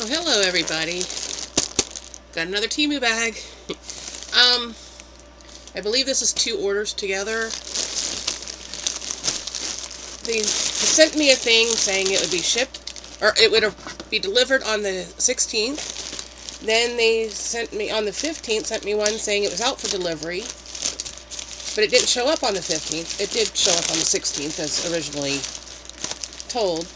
Oh, hello everybody. Got another Temu bag. I believe this is 2 orders together. They sent me a thing saying it would be shipped, or it would be delivered on the 16th. Then they sent me on the 15th, sent me one saying it was out for delivery. But it didn't show up on the 15th. It did show up on the 16th as originally told.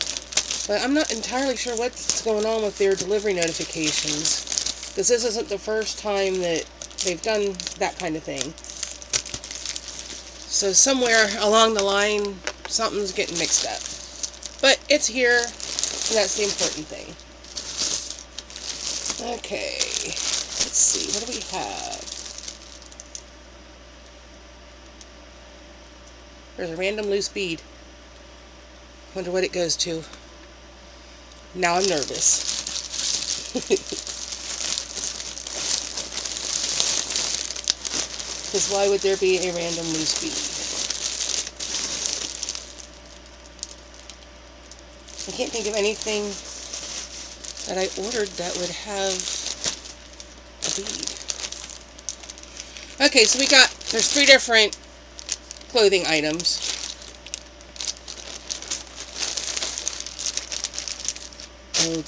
But I'm not entirely sure what's going on with their delivery notifications, because this isn't the first time that they've done that kind of thing. So somewhere along the line, something's getting mixed up. But it's here, and that's the important thing. Okay, let's see, what do we have? There's a random loose bead. Wonder what it goes to. Now I'm nervous. Because why would there be a random loose bead? I can't think of anything that I ordered that would have a bead. Okay, so there's 3 different clothing items. Oh,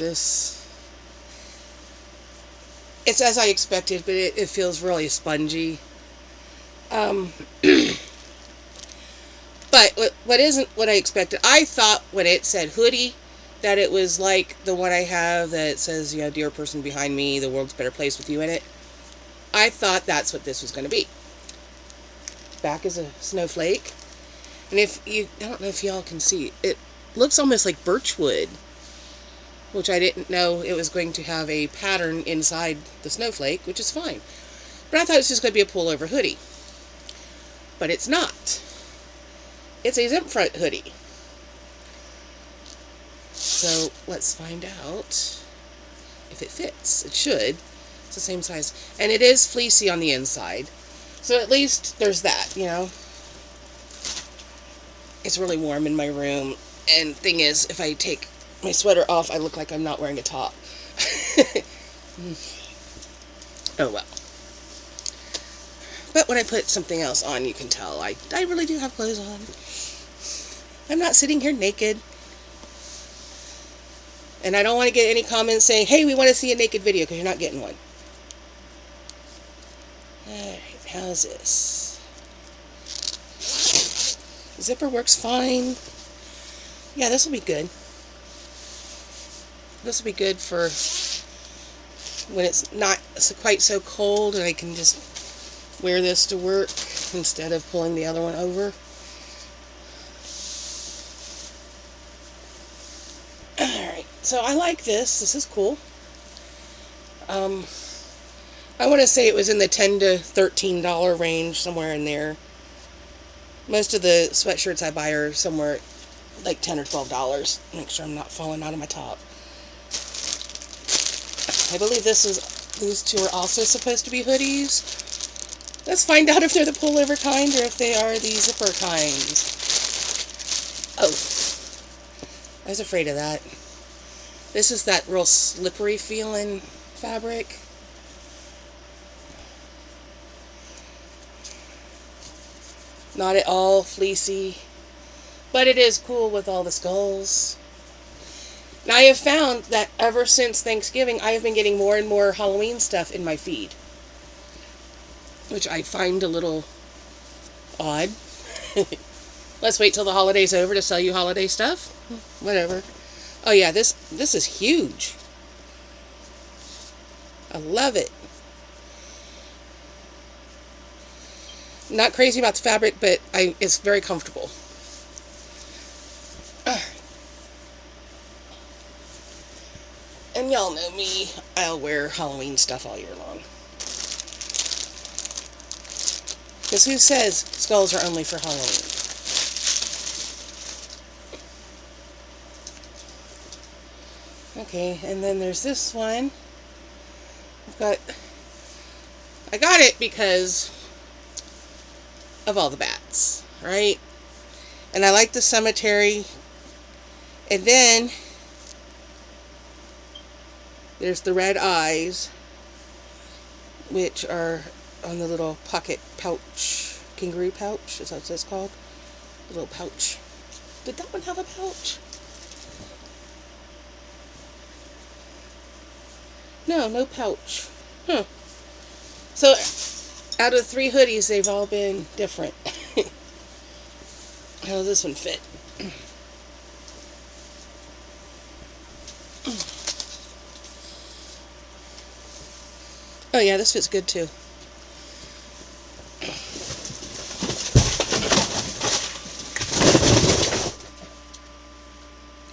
it's as I expected, but it feels really spongy. But what isn't what I expected, I thought when it said hoodie, that it was like the one I have that says, dear person behind me, the world's a better place with you in it. I thought that's what this was going to be. Back is a snowflake. And I don't know if y'all can see, it looks almost like birchwood, which I didn't know it was going to have a pattern inside the snowflake, which is fine. But I thought it was just going to be a pullover hoodie. But it's not. It's a zip front hoodie. So let's find out if it fits. It should. It's the same size. And it is fleecy on the inside. So at least there's that, It's really warm in my room. And thing is, if I take my sweater off, I look like I'm not wearing a top. Oh well. But when I put something else on, you can tell I really do have clothes on. I'm not sitting here naked. And I don't want to get any comments saying, hey, we want to see a naked video, because you're not getting one. Alright, how's this? Zipper works fine. Yeah, this will be good. This will be good for when it's not quite so cold and I can just wear this to work instead of pulling the other one over. Alright, so I like this. This is cool. I want to say it was in the $10 to $13 range, somewhere in there. Most of the sweatshirts I buy are somewhere like $10 or $12. Make sure I'm not falling out of my top. I believe these 2 are also supposed to be hoodies. Let's find out if they're the pullover kind or if they are the zipper kinds. Oh, I was afraid of that. This is that real slippery feeling fabric. Not at all fleecy, but it is cool with all the skulls. Now, I have found that ever since Thanksgiving, I have been getting more and more Halloween stuff in my feed, which I find a little odd. Let's wait till the holiday's over to sell you holiday stuff. Whatever. Oh yeah, this is huge. I love it. Not crazy about the fabric, but it's very comfortable. And y'all know me, I'll wear Halloween stuff all year long. Because who says skulls are only for Halloween? Okay, and then there's this one. I got it because of all the bats, right? And I like the cemetery. And then There's the red eyes, which are on the little pocket pouch, kangaroo pouch, is that what it's called? The little pouch. Did that one have a pouch? No, no pouch. Huh. So, out of 3 hoodies, they've all been different. How does this one fit? Oh yeah, this fits good too.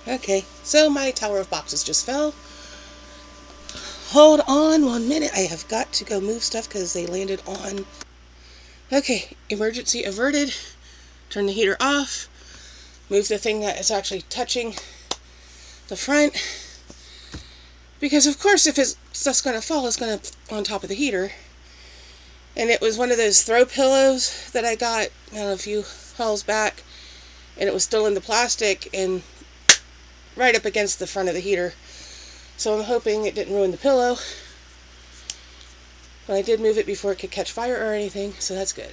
Okay, so my tower of boxes just fell. Hold on 1 minute. I have got to go move stuff because they landed on. Okay, emergency averted. Turn the heater off. Move the thing that is actually touching the front. Because of course if it's just going to fall, it's going to on top of the heater. And it was one of those throw pillows that I got a few hauls back. And it was still in the plastic and right up against the front of the heater. So I'm hoping it didn't ruin the pillow. But I did move it before it could catch fire or anything, so that's good.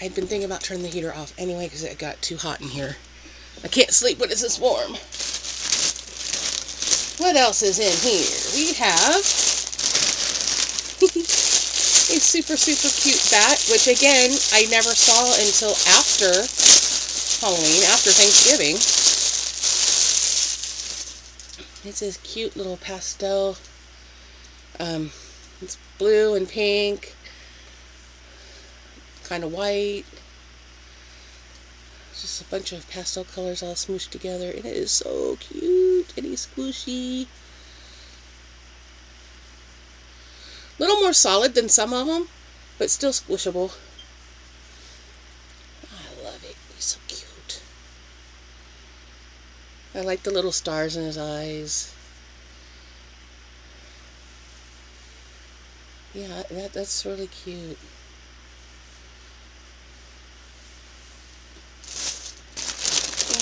I'd been thinking about turning the heater off anyway because it got too hot in here. I can't sleep when it's this warm. What else is in here? We have a super, super cute bat, which again, I never saw until after Halloween, after Thanksgiving. It's this cute little pastel. It's blue and pink, kind of white. Just a bunch of pastel colors all smooshed together, and it is so cute and he's squishy. A little more solid than some of them, but still squishable. I love it. He's so cute. I like the little stars in his eyes. Yeah, that's really cute.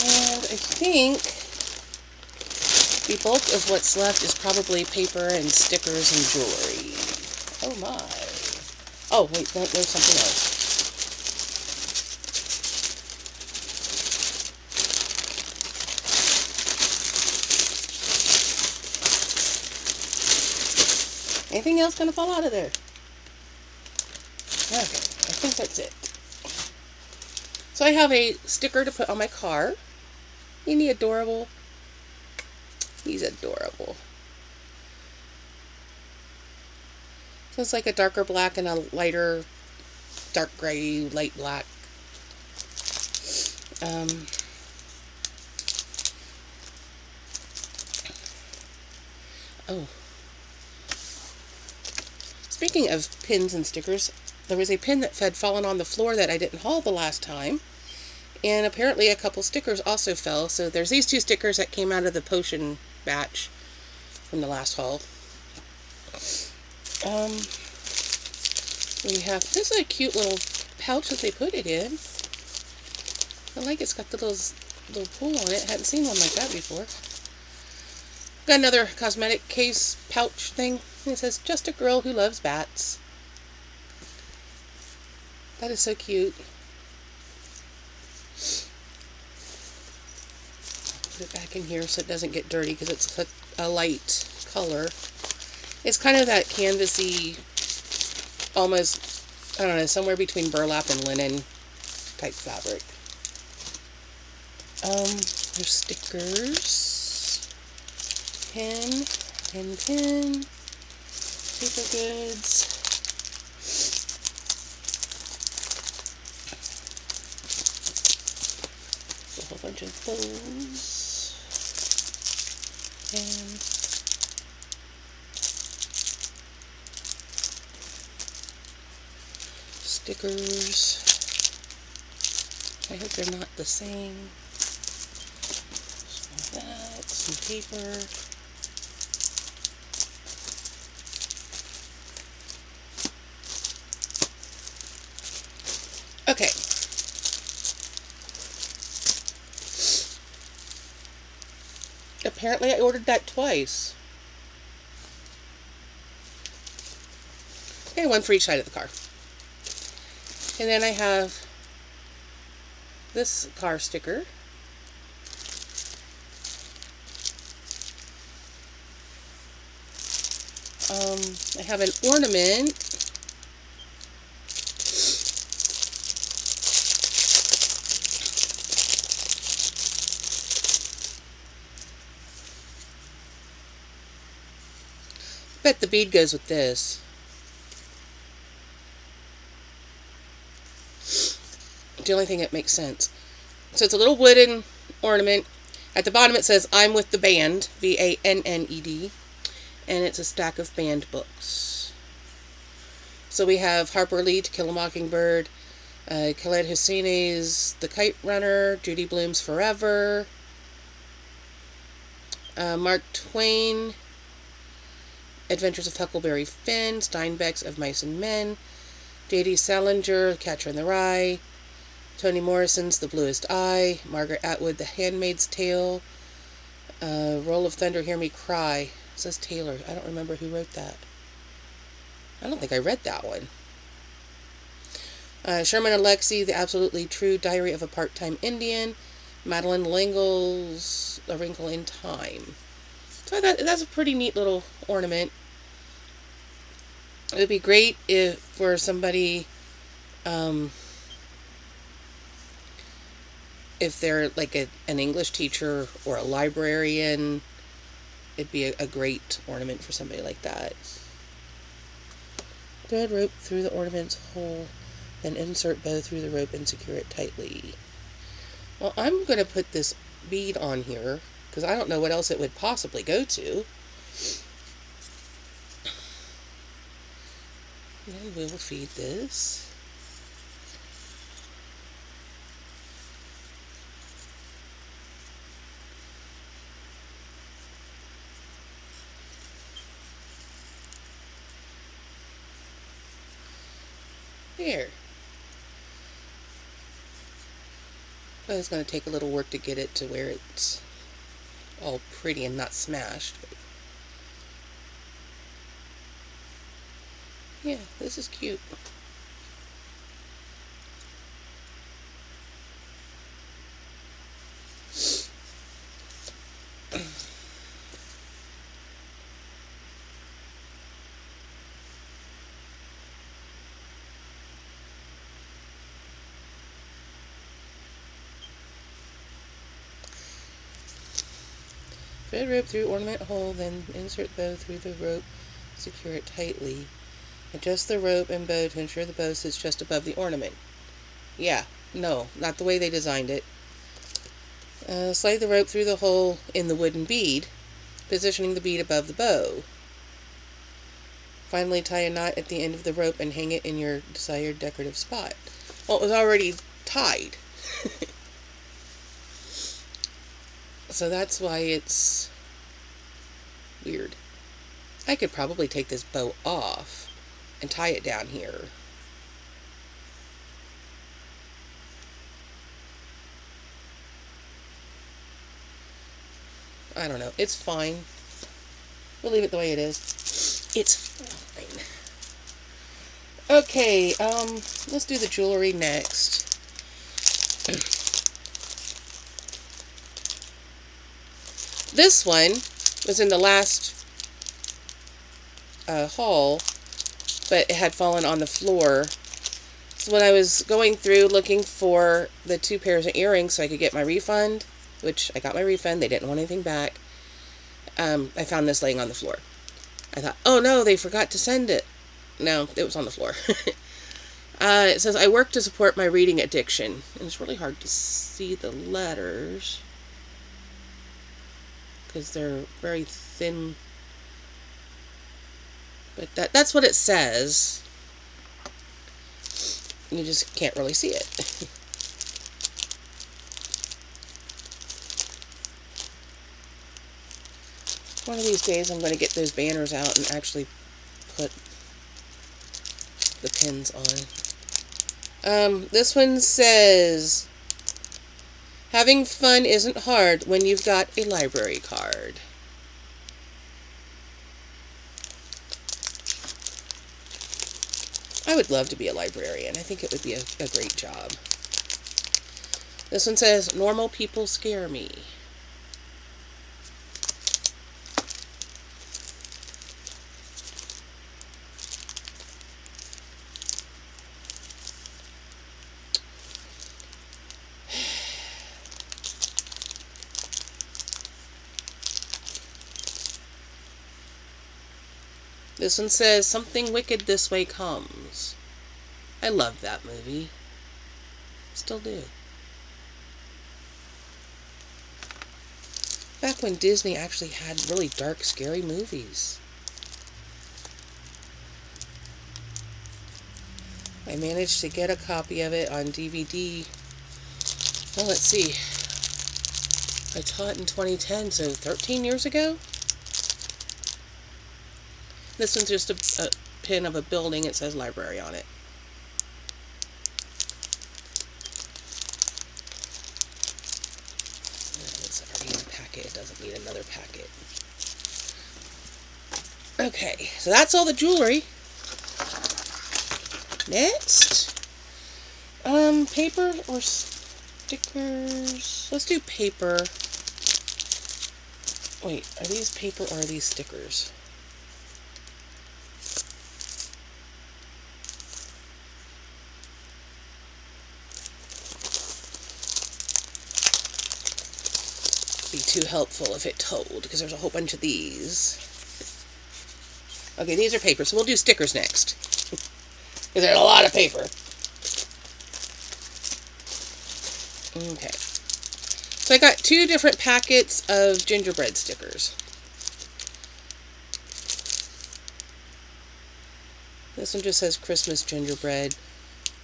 And I think the bulk of what's left is probably paper and stickers and jewelry. Oh my. Oh, wait, there's something else. Anything else gonna fall out of there? Okay, I think that's it. So I have a sticker to put on my car. Isn't he adorable? He's adorable. So it's like a darker black and a lighter dark gray, light black. Oh. Speaking of pins and stickers, there was a pin that had fallen on the floor that I didn't haul the last time. And apparently a couple stickers also fell. So there's these 2 stickers that came out of the potion batch from the last haul. We have, this is a cute little pouch that they put it in. I like it's got the little pull on it. Hadn't seen one like that before. Got another cosmetic case pouch thing. And it says, "Just a girl who loves bats." That is so cute. Put it back in here so it doesn't get dirty because it's a light color. It's kind of that canvasy, almost, I don't know, somewhere between burlap and linen type fabric. There's stickers, pin, paper goods. A whole bunch of those. And stickers. I hope they're not the same. Some of that, some paper. Okay. Apparently I ordered that twice. Okay, one for each side of the car. And then I have this car sticker. I have an ornament. Bet the bead goes with this. It's the only thing that makes sense. So it's a little wooden ornament. At the bottom it says, "I'm with the band," VANNED. And it's a stack of band books. So we have Harper Lee, To Kill a Mockingbird, Khaled Hossein's The Kite Runner, Judy Blume's Forever, Mark Twain, Adventures of Huckleberry Finn, Steinbeck's Of Mice and Men, J.D. Salinger, Catcher in the Rye, Toni Morrison's The Bluest Eye, Margaret Atwood, The Handmaid's Tale, Roll of Thunder, Hear Me Cry. It says Taylor. I don't remember who wrote that. I don't think I read that one. Sherman Alexie, The Absolutely True Diary of a Part-Time Indian, Madeleine L'Engle's A Wrinkle in Time. So that's a pretty neat little ornament. It would be great if for somebody, if they're like an English teacher or a librarian, it'd be a great ornament for somebody like that. Thread rope through the ornament's hole, then insert bow through the rope and secure it tightly. Well, I'm going to put this bead on here because I don't know what else it would possibly go to. And we'll feed this. There. Well, it's going to take a little work to get it to where it's all pretty and not smashed. But yeah, this is cute. Thread rope through ornament hole, then insert bow through the rope, secure it tightly. Adjust the rope and bow to ensure the bow sits just above the ornament. Yeah, no, not the way they designed it. Slide the rope through the hole in the wooden bead, positioning the bead above the bow. Finally, tie a knot at the end of the rope and hang it in your desired decorative spot. Well, it was already tied. So that's why it's weird. I could probably take this bow off and tie it down here. I don't know. It's fine. We'll leave it the way it is. It's fine. Okay, let's do the jewelry next. This one was in the last haul, but it had fallen on the floor. So when I was going through looking for the 2 pairs of earrings so I could get my refund, which I got my refund, they didn't want anything back, I found this laying on the floor. I thought, oh no, they forgot to send it. No, it was on the floor. It says, I work to support my reading addiction. And it's really hard to see the letters because they're very thin. But that's what it says. You just can't really see it. One of these days I'm going to get those banners out and actually put the pins on. This one says, Having fun isn't hard when you've got a library card. I would love to be a librarian. I think it would be a great job. This one says, normal people scare me. This one says, something wicked this way comes. I loved that movie. Still do. Back when Disney actually had really dark, scary movies. I managed to get a copy of it on DVD. Well, let's see. I taught in 2010, so 13 years ago? This one's just a pin of a building. It says library on it. It's already in a packet. It doesn't need another packet. Okay, so that's all the jewelry. Next, paper or stickers? Let's do paper. Wait, are these paper or are these stickers? Be too helpful if it told, because there's a whole bunch of these. Okay, these are paper, so we'll do stickers next. Because there's a lot of paper. Okay. So I got 2 different packets of gingerbread stickers. This one just says Christmas gingerbread.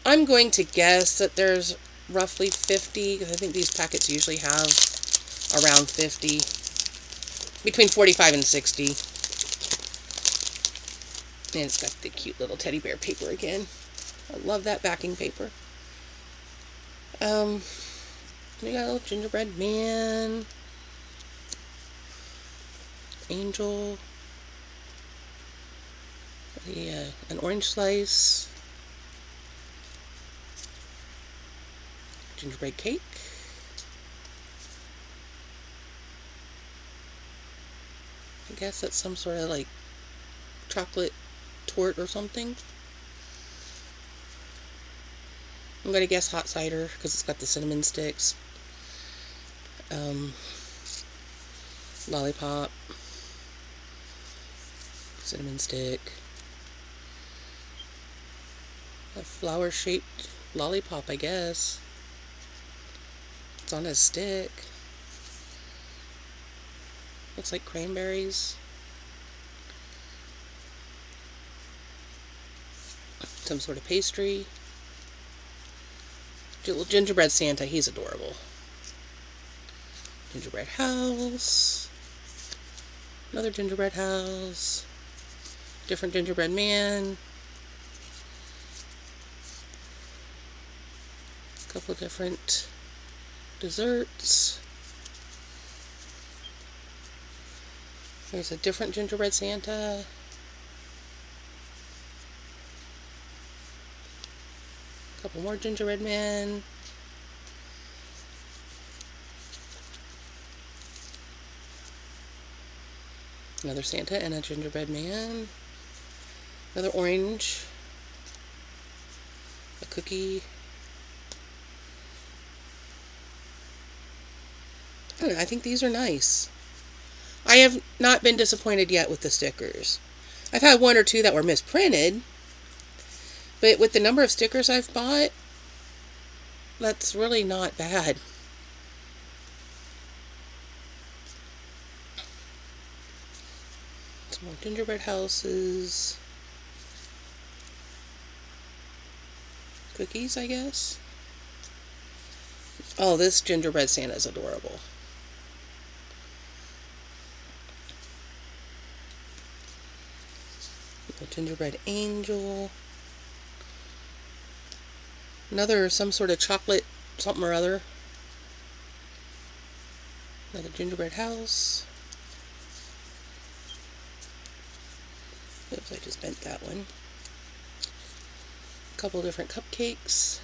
I'm going to guess that there's roughly 50, because I think these packets usually have around 50. Between 45 and 60. And it's got the cute little teddy bear paper again. I love that backing paper. We got a little gingerbread man. Angel. An orange slice. Gingerbread cake. I guess that's some sort of like chocolate tort or something. I'm going to guess hot cider because it's got the cinnamon sticks. Lollipop. Cinnamon stick. A flower-shaped lollipop, I guess. It's on a stick. Looks like cranberries. Some sort of pastry. Little gingerbread Santa, he's adorable. Gingerbread house. Another gingerbread house. Different gingerbread man. A couple of different desserts. There's a different gingerbread Santa. A couple more gingerbread men. Another Santa and a gingerbread man. Another orange. A cookie. I don't know, I think these are nice. I have not been disappointed yet with the stickers. I've had 1 or 2 that were misprinted, but with the number of stickers I've bought, that's really not bad. Some more gingerbread houses. Cookies, I guess. Oh, this gingerbread Santa is adorable. A gingerbread angel. Another, some sort of chocolate something or other. Another gingerbread house. Oops, I just bent that one. A couple different cupcakes.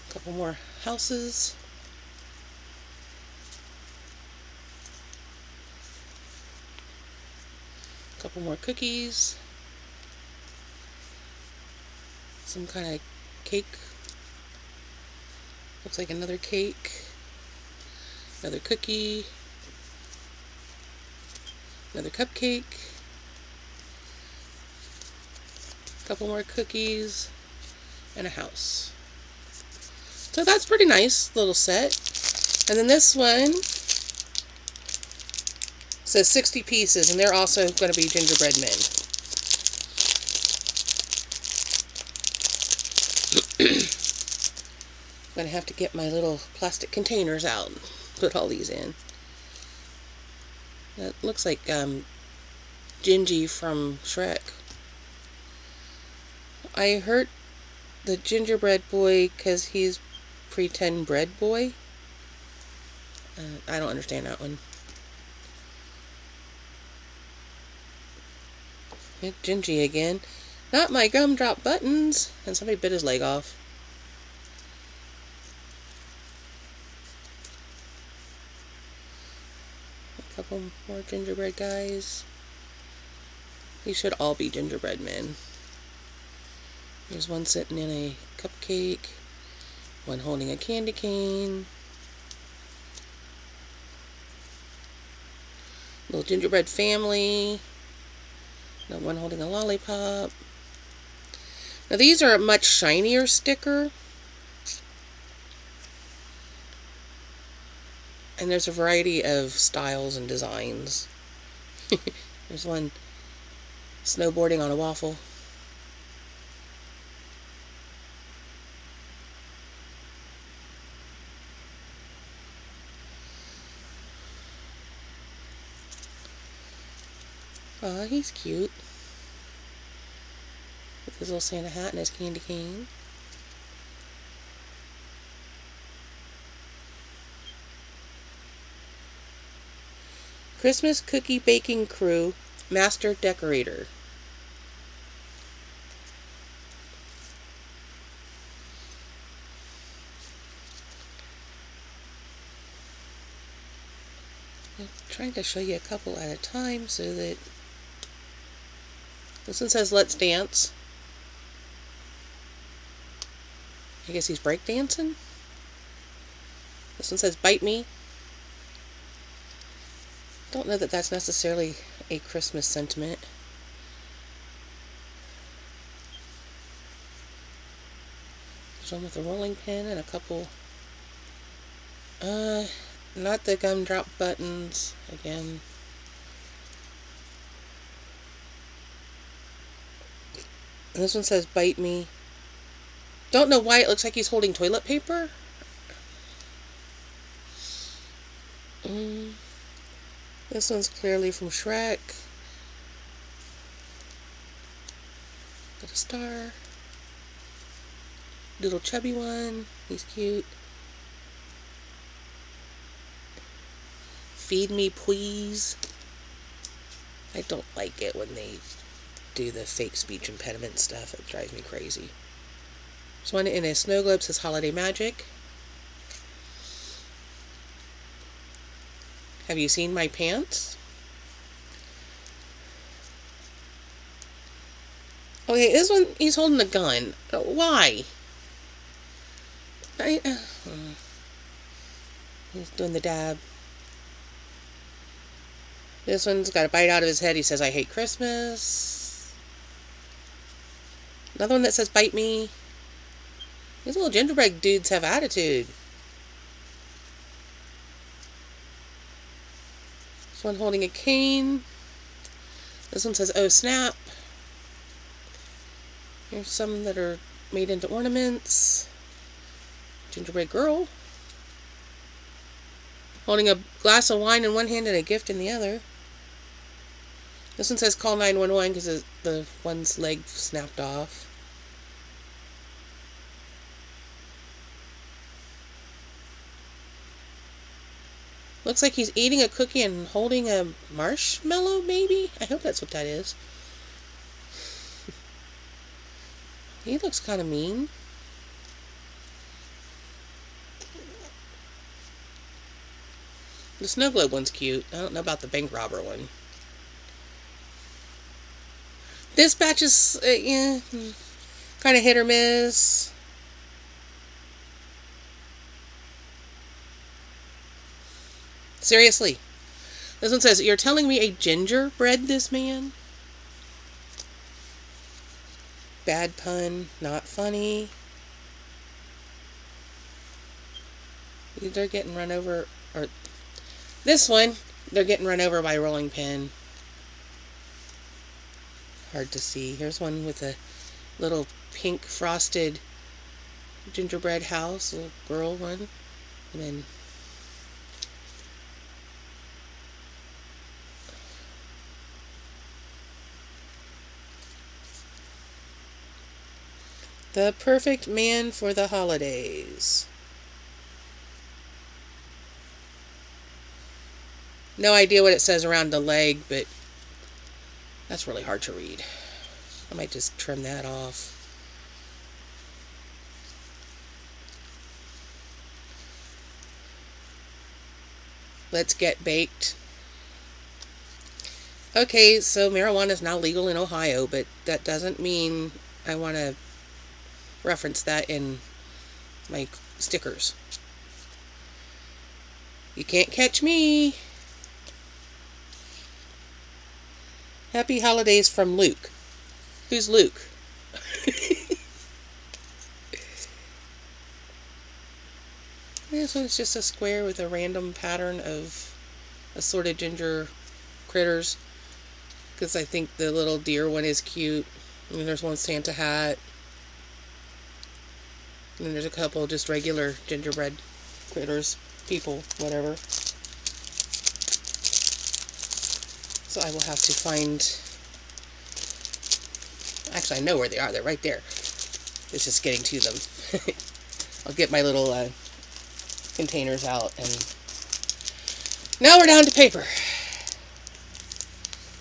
A couple more houses. A couple more cookies. Some kind of cake. Looks like another cake. Another cookie. Another cupcake. A couple more cookies. And a house. So that's pretty nice little set. And then this one says 60 pieces, and they're also going to be gingerbread men. I'm going to have to get my little plastic containers out and put all these in. That looks like Gingy from Shrek. I hurt the gingerbread boy because he's pretend bread boy. I don't understand that one. Gingy again. Not my gumdrop buttons. And somebody bit his leg off. A couple more gingerbread guys. These should all be gingerbread men. There's one sitting in a cupcake. One holding a candy cane. Little gingerbread family. Another one holding a lollipop. Now these are a much shinier sticker. And there's a variety of styles and designs. There's one snowboarding on a waffle. Aw, he's cute. With his little Santa hat and his candy cane. Christmas Cookie Baking Crew Master Decorator. I'm trying to show you a couple at a time so that... This one says let's dance. I guess he's breakdancing. This one says bite me. Don't know that that's necessarily a Christmas sentiment. There's one with a rolling pin and a couple... not the gumdrop buttons again. And this one says bite me. Don't know why it looks like he's holding toilet paper. This one's clearly from Shrek. Got a star. Little chubby one. He's cute. Feed me, please. I don't like it when they do the fake speech impediment stuff. It drives me crazy. There's one in a snow globe says Holiday Magic. Have you seen my pants? Okay, this one, he's holding a gun. Why? He's doing the dab. This one's got a bite out of his head. He says, I hate Christmas. Another one that says, bite me. These little gingerbread dudes have attitude. This one holding a cane. This one says, oh snap. Here's some that are made into ornaments. Gingerbread girl. Holding a glass of wine in one hand and a gift in the other. This one says call 911 because the one's leg snapped off. Looks like he's eating a cookie and holding a marshmallow, maybe? I hope that's what that is. He looks kind of mean. The snow globe one's cute. I don't know about the bank robber one. This batch is, yeah, kind of hit or miss. Seriously. This one says, you're telling me a gingerbread this man? Bad pun, not funny. They're getting run over, or this one, they're getting run over by a rolling pin. Hard to see. Here's one with a little pink frosted gingerbread house, little girl one. And then the perfect man for the holidays. No idea what it says around the leg, but that's really hard to read. I might just trim that off. Let's get baked. Okay, so marijuana is now legal in Ohio, but that doesn't mean I want to reference that in my stickers. You can't catch me. Happy holidays from Luke. Who's Luke? This one's just a square with a random pattern of assorted ginger critters. Because I think the little deer one is cute. And then there's one Santa hat. And then there's a couple just regular gingerbread critters. People, whatever. So I will have to find... Actually, I know where they are. They're right there. It's just getting to them. I'll get my little containers out. And now we're down to paper.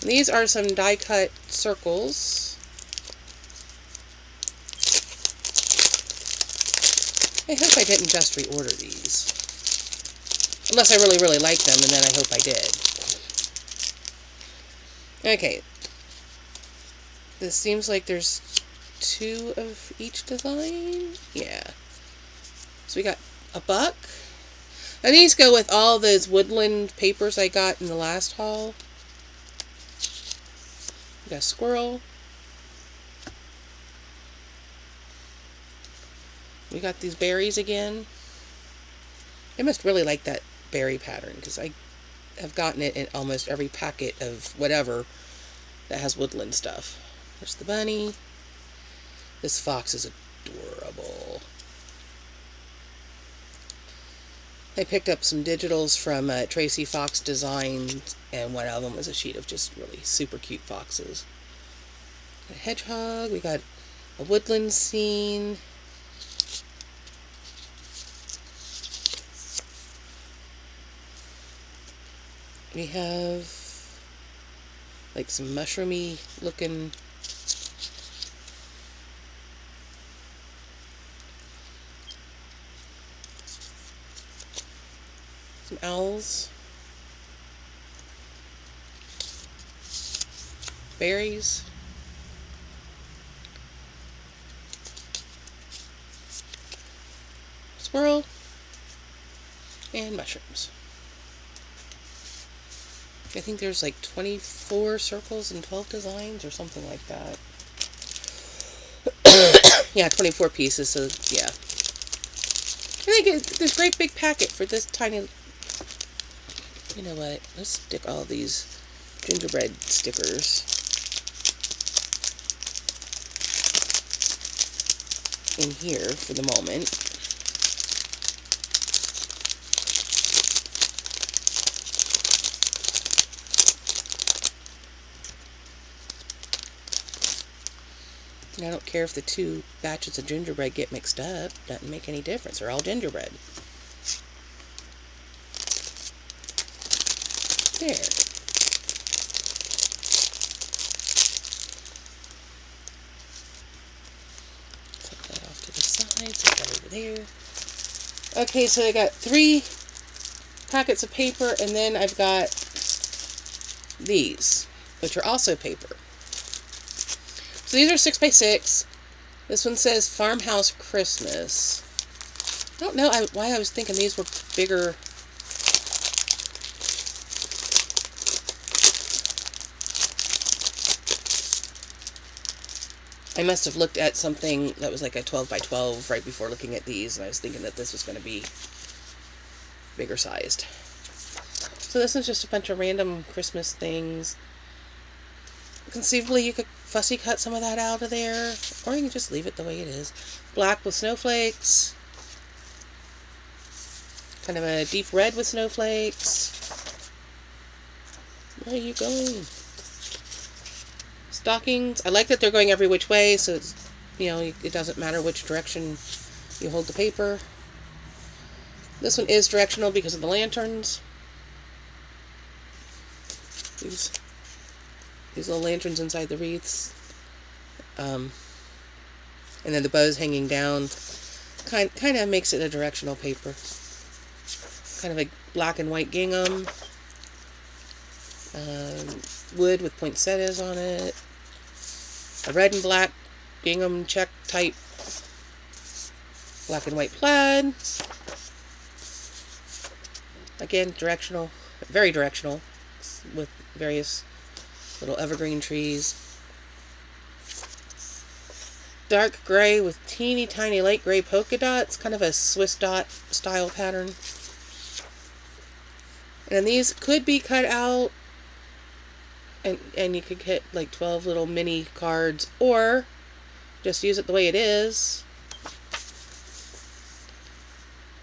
These are some die-cut circles. I hope I didn't just reorder these. Unless I really, really like them, and then I hope I did. Okay. This seems like there's 2 of each design. Yeah. So we got a buck. And these go with all those woodland papers I got in the last haul. We got a squirrel. We got these berries again. I must really like that berry pattern because I have gotten it in almost every packet of whatever that has woodland stuff. There's the bunny. This fox is adorable. I picked up some digitals from Tracy Fox Designs, and one of them was a sheet of just really super cute foxes. A hedgehog. We got a woodland scene. We have like some mushroomy looking some owls, berries, squirrel, and mushrooms. I think there's like 24 circles and 12 designs or something like that. Yeah, 24 pieces, so yeah. I think it's a great big packet for this tiny... You know what? Let's stick all these gingerbread stickers in here for the moment. And I don't care if the two batches of gingerbread get mixed up. Doesn't make any difference. They're all gingerbread. There. Put that off to the side. Put that over there. Okay, so I got 3 packets of paper, and then I've got these, which are also paper. So these are 6x6. This one says Farmhouse Christmas. I don't know why I was thinking these were bigger. I must have looked at something that was like a 12x12 right before looking at these, and I was thinking that this was going to be bigger sized. So this is just a bunch of random Christmas things. Conceivably, you could fussy cut some of that out of there, or you can just leave it the way it is. Black with snowflakes. Kind of a deep red with snowflakes. Where are you going? Stockings. I like that they're going every which way, so it's, it doesn't matter which direction you hold the paper. This one is directional because of the lanterns. These little lanterns inside the wreaths. And then the bows hanging down. Kind of makes it a directional paper. Kind of a black and white gingham. Wood with poinsettias on it. A red and black gingham check type black and white plaid. Again, directional, very directional, with various little evergreen trees. Dark gray with teeny tiny light gray polka dots, kind of a Swiss dot style pattern. And these could be cut out, and you could get like 12 little mini cards, or just use it the way it is.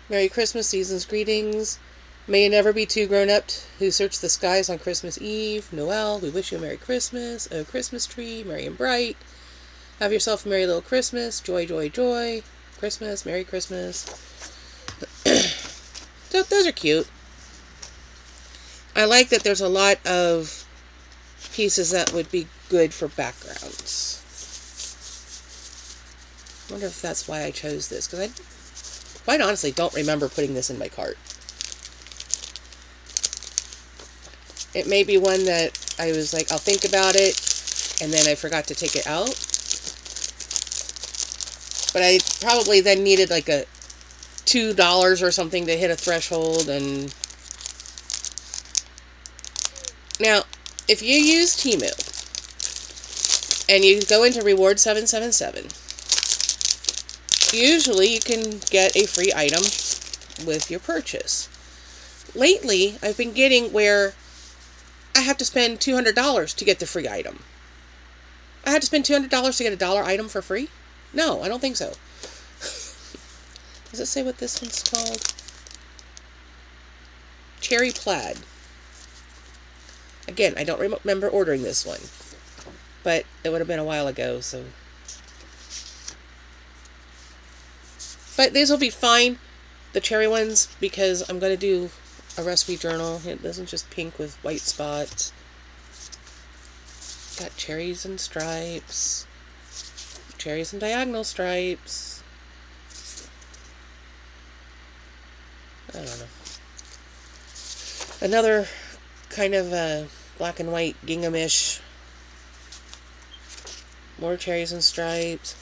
Merry Christmas, season's greetings. May you never be too grown up who search the skies on Christmas Eve. Noel, we wish you a Merry Christmas. Oh, Christmas tree, merry and bright. Have yourself a merry little Christmas. Joy, joy, joy. Christmas, Merry Christmas. So, those are cute. I like that there's a lot of pieces that would be good for backgrounds. I wonder if that's why I chose this, because I quite honestly don't remember putting this in my cart. It may be one that I was like, I'll think about it, and then I forgot to take it out. But I probably then needed like a $2 or something to hit a threshold. And now, if you use Temu and you go into Reward 777, usually you can get a free item with your purchase. Lately, I've been getting where I have to spend $200 to get the free item. I had to spend $200 to get a dollar item for free? No, I don't think so. Does it say what this one's called? Cherry Plaid. Again, I don't remember ordering this one, but it would have been a while ago, so. But these will be fine, the cherry ones, because I'm going to do a recipe journal. It isn't just pink with white spots. Got cherries and stripes. Cherries and diagonal stripes. I don't know. Another kind of black and white gingham-ish. More cherries and stripes.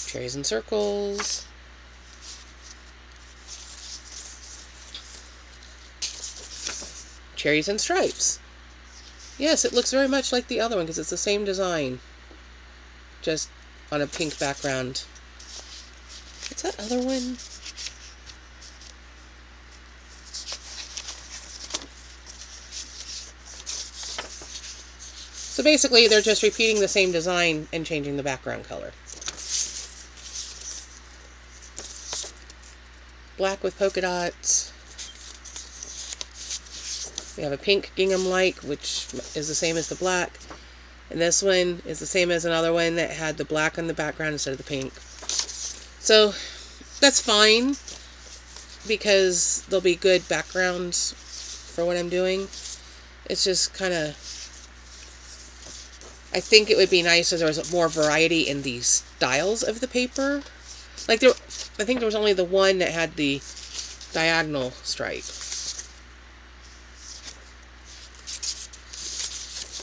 Cherries and circles. Cherries and stripes. Yes, it looks very much like the other one because it's the same design. Just on a pink background. What's that other one? So basically, they're just repeating the same design and changing the background color. Black with polka dots. We have a pink gingham-like, which is the same as the black. And this one is the same as another one that had the black on the background instead of the pink. So that's fine, because there'll be good backgrounds for what I'm doing. It's just kind of, I think it would be nice if there was more variety in the styles of the paper. Like I think there was only the one that had the diagonal stripe.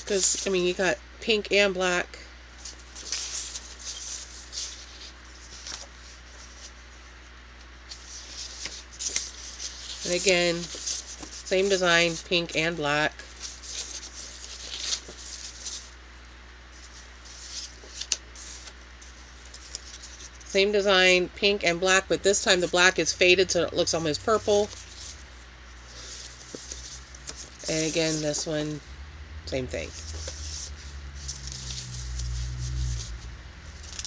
Because, I mean, you got pink and black. And again, same design, pink and black. Same design, pink and black, but this time the black is faded so it looks almost purple. And again, this one, same thing.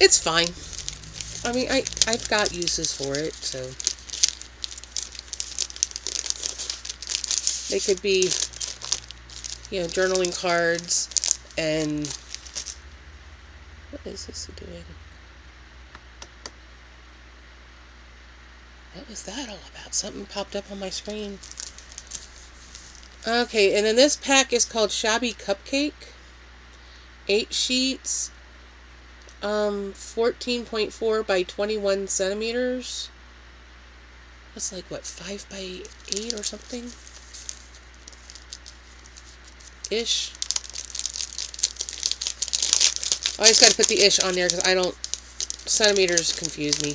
It's fine. I mean, I've got uses for it, so. They could be, you know, journaling cards, and what is this doing? What was that all about? Something popped up on my screen. Okay, and then this pack is called Shabby Cupcake. 8 sheets. 14.4 by 21 centimeters. That's like, what, 5 by 8 or something? Ish. I always got to put the ish on there because I don't, centimeters confuse me.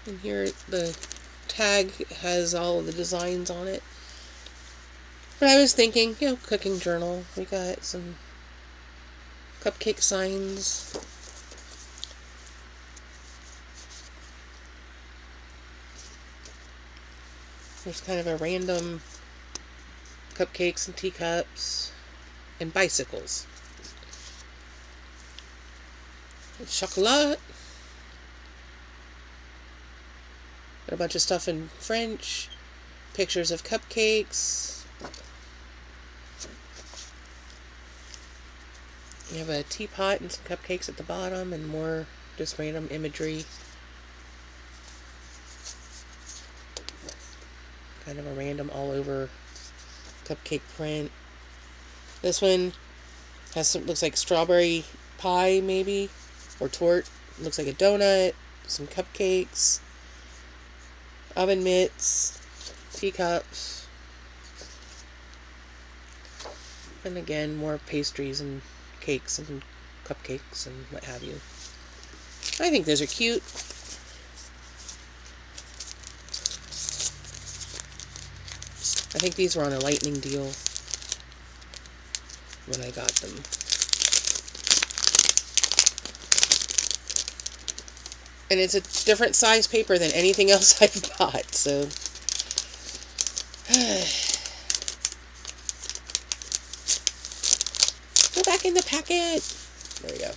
And here the tag has all of the designs on it. But I was thinking, you know, cooking journal. We got some cupcake signs. There's kind of a random cupcakes and teacups and bicycles. And chocolat. Got a bunch of stuff in French. Pictures of cupcakes. You have a teapot and some cupcakes at the bottom, and more just random imagery. Kind of a random all over cupcake print. This one has some, looks like strawberry pie maybe, or tort. Looks like a donut, some cupcakes, oven mitts, teacups, and again more pastries and cakes and cupcakes and what have you. I think those are cute. I think these were on a lightning deal when I got them. And it's a different size paper than anything else I've bought, so. Go back in the packet. There we go.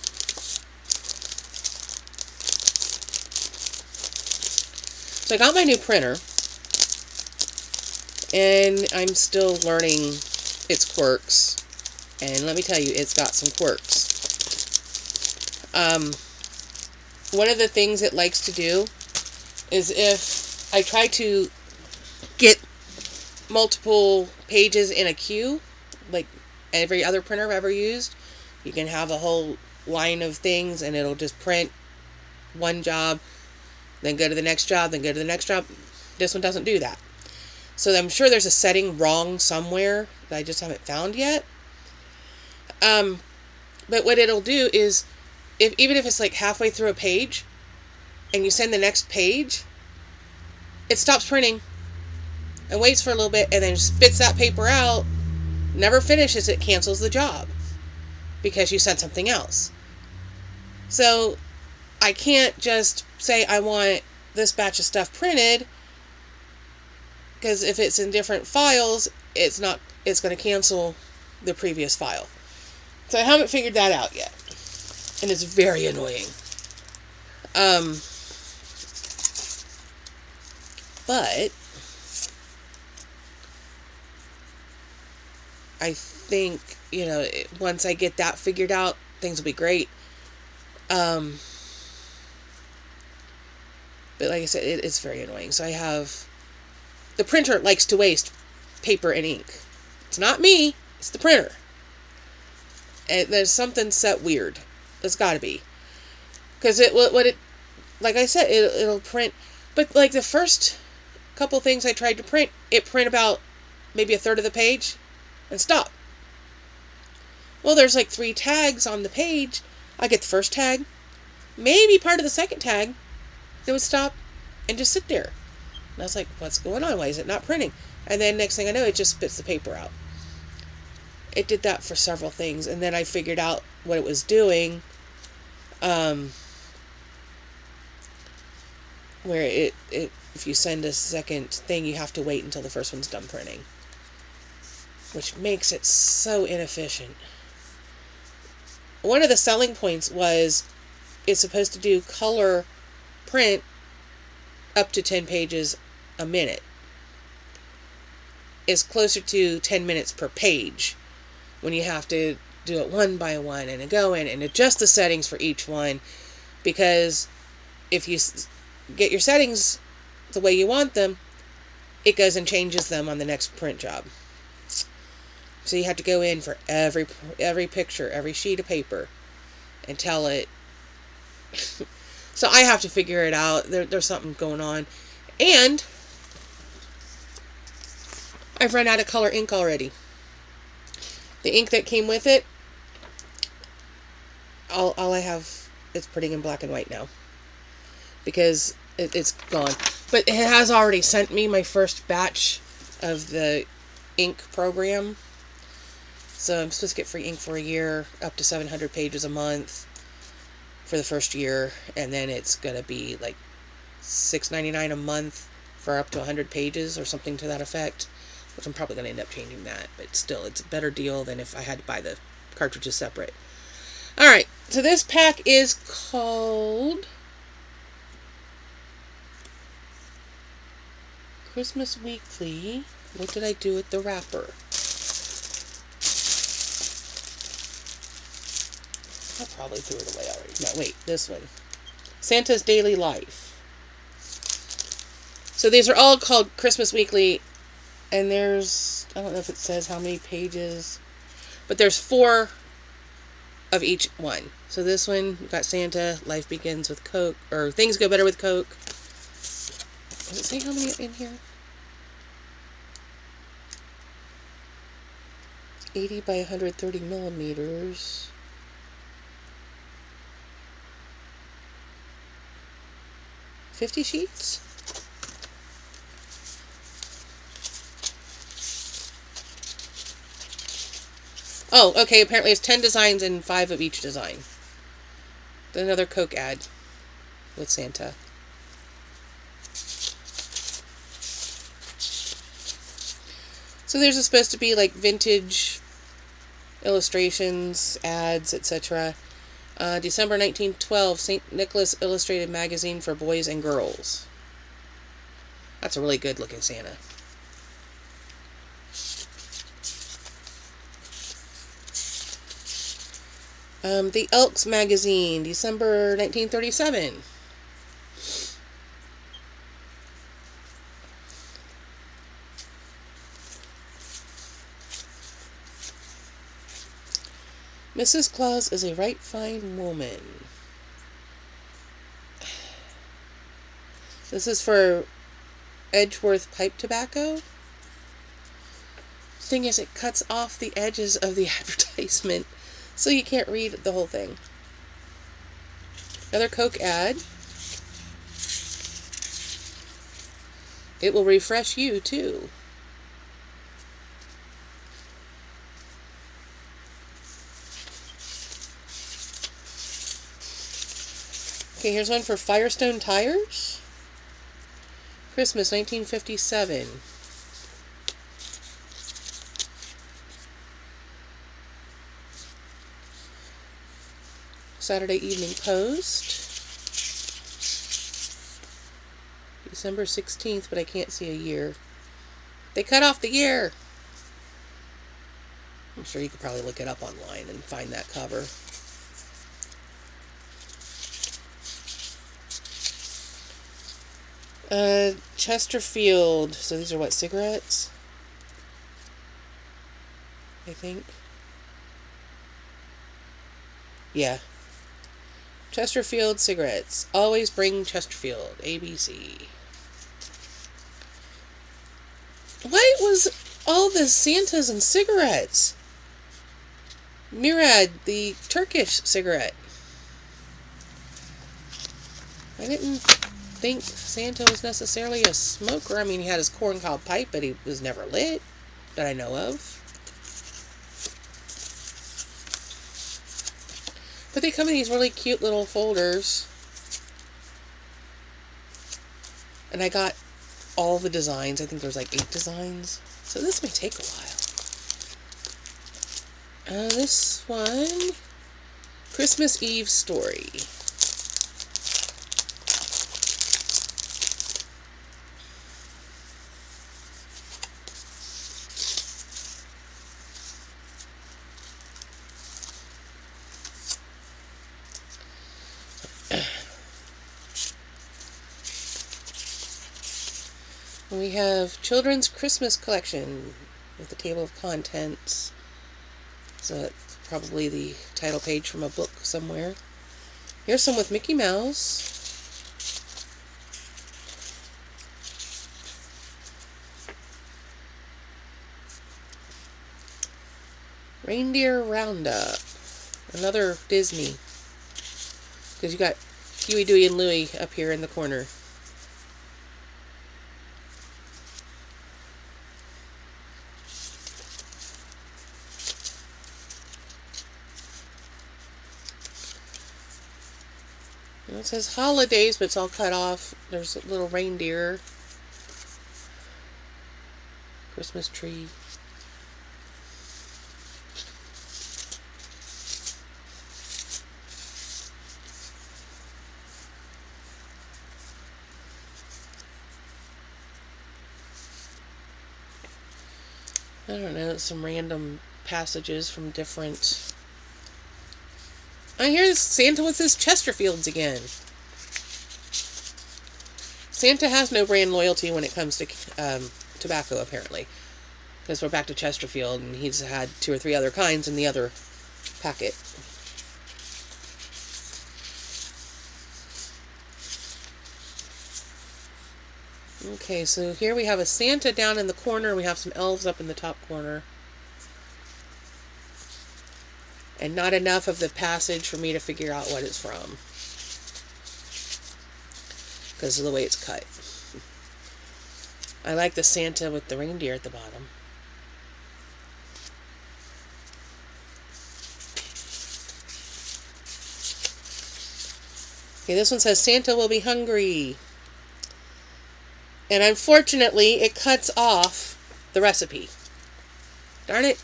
So I got my new printer, and I'm still learning its quirks. And let me tell you, it's got some quirks. One of the things it likes to do is if I try to get multiple pages in a queue, like every other printer I've ever used, you can have a whole line of things and it'll just print one job, then go to the next job, then go to the next job. This one doesn't do that. So I'm sure there's a setting wrong somewhere that I just haven't found yet. But what it'll do is, even if it's like halfway through a page and you send the next page, it stops printing and waits for a little bit and then spits that paper out, never finishes it, cancels the job because you sent something else. So I can't just say I want this batch of stuff printed, because if it's in different files, it's going to cancel the previous file. So I haven't figured that out yet. And it's very annoying. But I think, once I get that figured out, things will be great. But like I said, it's very annoying. So I have, the printer likes to waste paper and ink. It's not me, it's the printer. And there's something set weird. There's got to be. Because like I said, it'll print. But like the first couple things I tried to print, it print about maybe a third of the page and stop. Well, there's like 3 tags on the page. I get the first tag, maybe part of the second tag. It would stop and just sit there. And I was like, what's going on? Why is it not printing? And then next thing I know, it just spits the paper out. It did that for several things. And then I figured out what it was doing. Where if you send a second thing, you have to wait until the first one's done printing. Which makes it so inefficient. One of the selling points was it's supposed to do color print up to 10 pages a minute. It's closer to 10 minutes per page when you have to do it one by one and go in and adjust the settings for each one, because if you get your settings the way you want them, it goes and changes them on the next print job. So you have to go in for every picture, every sheet of paper, and tell it. So I have to figure it out. There's something going on. And I've run out of color ink already. The ink that came with it, all I have is printing in black and white now. Because it's gone. But it has already sent me my first batch of the ink program. So I'm supposed to get free ink for a year, up to 700 pages a month for the first year. And then it's going to be like $6.99 a month for up to 100 pages or something to that effect. Which I'm probably going to end up changing that. But still, it's a better deal than if I had to buy the cartridges separate. Alright, so this pack is called Christmas Weekly. What did I do with the wrapper? I probably threw it away already. No, wait, this one. Santa's Daily Life. So these are all called Christmas Weekly, and there's, I don't know if it says how many pages, but there's 4 of each one. So this one, we've got Santa, Life Begins with Coke, or Things Go Better with Coke. Does it say how many are in here? 80 by 130 millimeters. $50 sheets? Oh, okay, apparently it's 10 designs and 5 of each design. Another Coke ad with Santa. So there's supposed to be like vintage illustrations, ads, etc. December 1912, St. Nicholas Illustrated Magazine for Boys and Girls. That's a really good looking Santa. The Elks Magazine, December 1937. Mrs. Claus is a right fine woman. This is for Edgeworth pipe tobacco. Thing is, it cuts off the edges of the advertisement, so you can't read the whole thing. Another Coke ad. It will refresh you, too. Okay, here's one for Firestone Tires. Christmas, 1957. Saturday Evening Post. December 16th, but I can't see a year. They cut off the year. I'm sure you could probably look it up online and find that cover. Chesterfield. So these are what, cigarettes? I think. Yeah. Chesterfield cigarettes. Always bring Chesterfield. ABC. Why was all the Santas and cigarettes? Murad, the Turkish cigarette. I didn't think Santa was necessarily a smoker. I mean, he had his corncob pipe, but he was never lit, that I know of. But they come in these really cute little folders. And I got all the designs. I think there's like 8 designs. So this may take a while. This one, Christmas Eve Story. We have Children's Christmas Collection with the table of contents. So it's probably the title page from a book somewhere. Here's some with Mickey Mouse. Reindeer Roundup. Another Disney. Because you got Huey, Dewey, and Louie up here in the corner. It says holidays, but it's all cut off. There's a little reindeer. Christmas tree. I don't know, some random passages from different... I hear Santa with his Chesterfields again. Santa has no brand loyalty when it comes to tobacco, apparently. Because we're back to Chesterfield, and he's had 2 or 3 other kinds in the other packet. Okay, so here we have a Santa down in the corner. We have some elves up in the top corner. And not enough of the passage for me to figure out what it's from. Because of the way it's cut. I like the Santa with the reindeer at the bottom. Okay, this one says Santa will be hungry. And unfortunately, it cuts off the recipe. Darn it.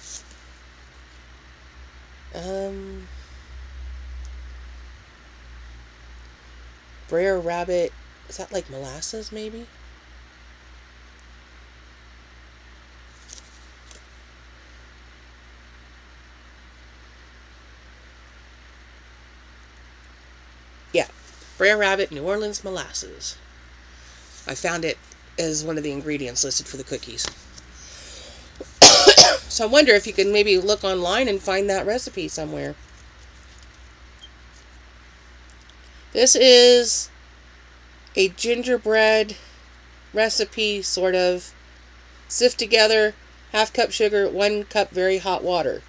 Brer Rabbit. Is that like molasses, maybe? Yeah. Brer Rabbit, New Orleans molasses. I found it as one of the ingredients listed for the cookies. So I wonder if you can maybe look online and find that recipe somewhere. This is a gingerbread recipe, sort of. Sift together 1/2 cup sugar, 1 cup very hot water.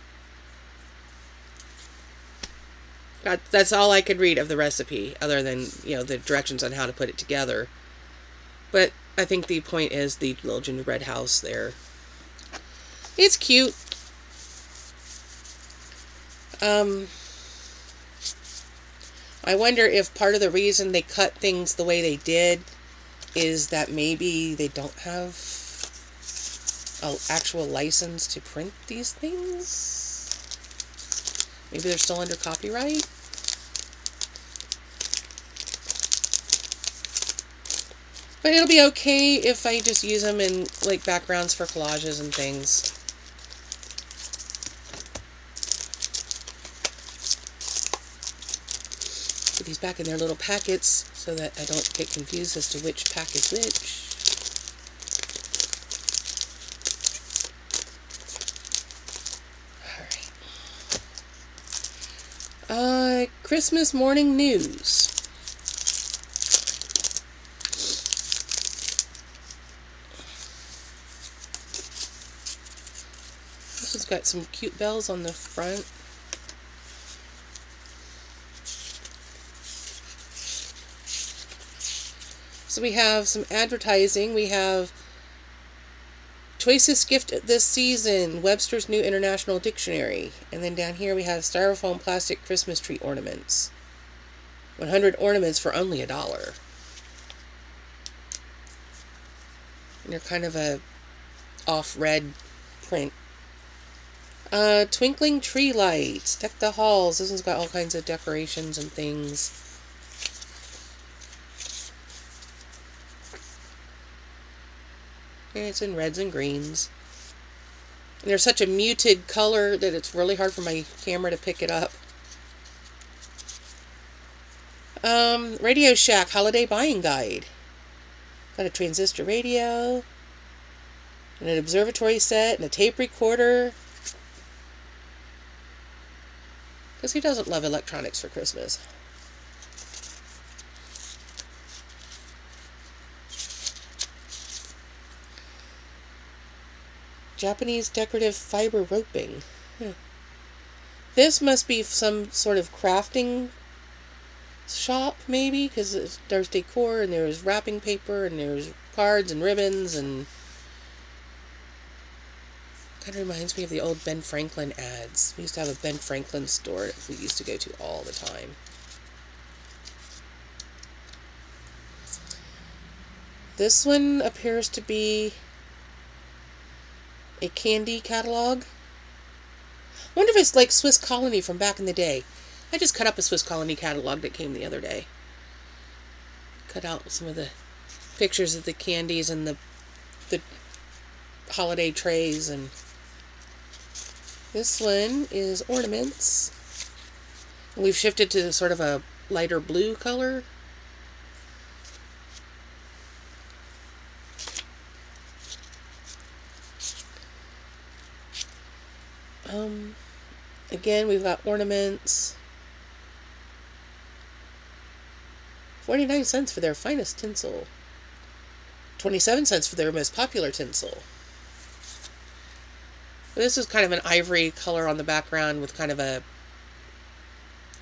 That's all I could read of the recipe, other than, the directions on how to put it together. But I think the point is the little gingerbread house there. It's cute. I wonder if part of the reason they cut things the way they did is that maybe they don't have an actual license to print these things. Maybe they're still under copyright. But it'll be okay if I just use them in like backgrounds for collages and things. Put these back in their little packets so that I don't get confused as to which pack is which. Alright. Christmas morning news. This one's got some cute bells on the front. So we have some advertising. We have choicest gift this season, Webster's New International Dictionary. And then down here we have styrofoam plastic Christmas tree ornaments. 100 ornaments for only $1. And they're kind of a off red print. Twinkling tree lights. Deck the halls. This one's got all kinds of decorations and things. And it's in reds and greens. And they're such a muted color that it's really hard for my camera to pick it up. Radio Shack Holiday Buying Guide. Got a transistor radio, and an observatory set, and a tape recorder. Because who doesn't love electronics for Christmas? Japanese decorative fiber roping. This must be some sort of crafting shop, maybe, because there's decor and there's wrapping paper and there's cards and ribbons, and kind of reminds me of the old Ben Franklin ads. We used to have a Ben Franklin store that we used to go to all the time. This one appears to be a candy catalog. I wonder if it's like Swiss Colony from back in the day. I just cut up a Swiss Colony catalog that came the other day. Cut out some of the pictures of the candies and the holiday trays. And this one is ornaments. We've shifted to sort of a lighter blue color. Again, we've got ornaments. 49 cents for their finest tinsel. 27 cents for their most popular tinsel. This is kind of an ivory color on the background with kind of a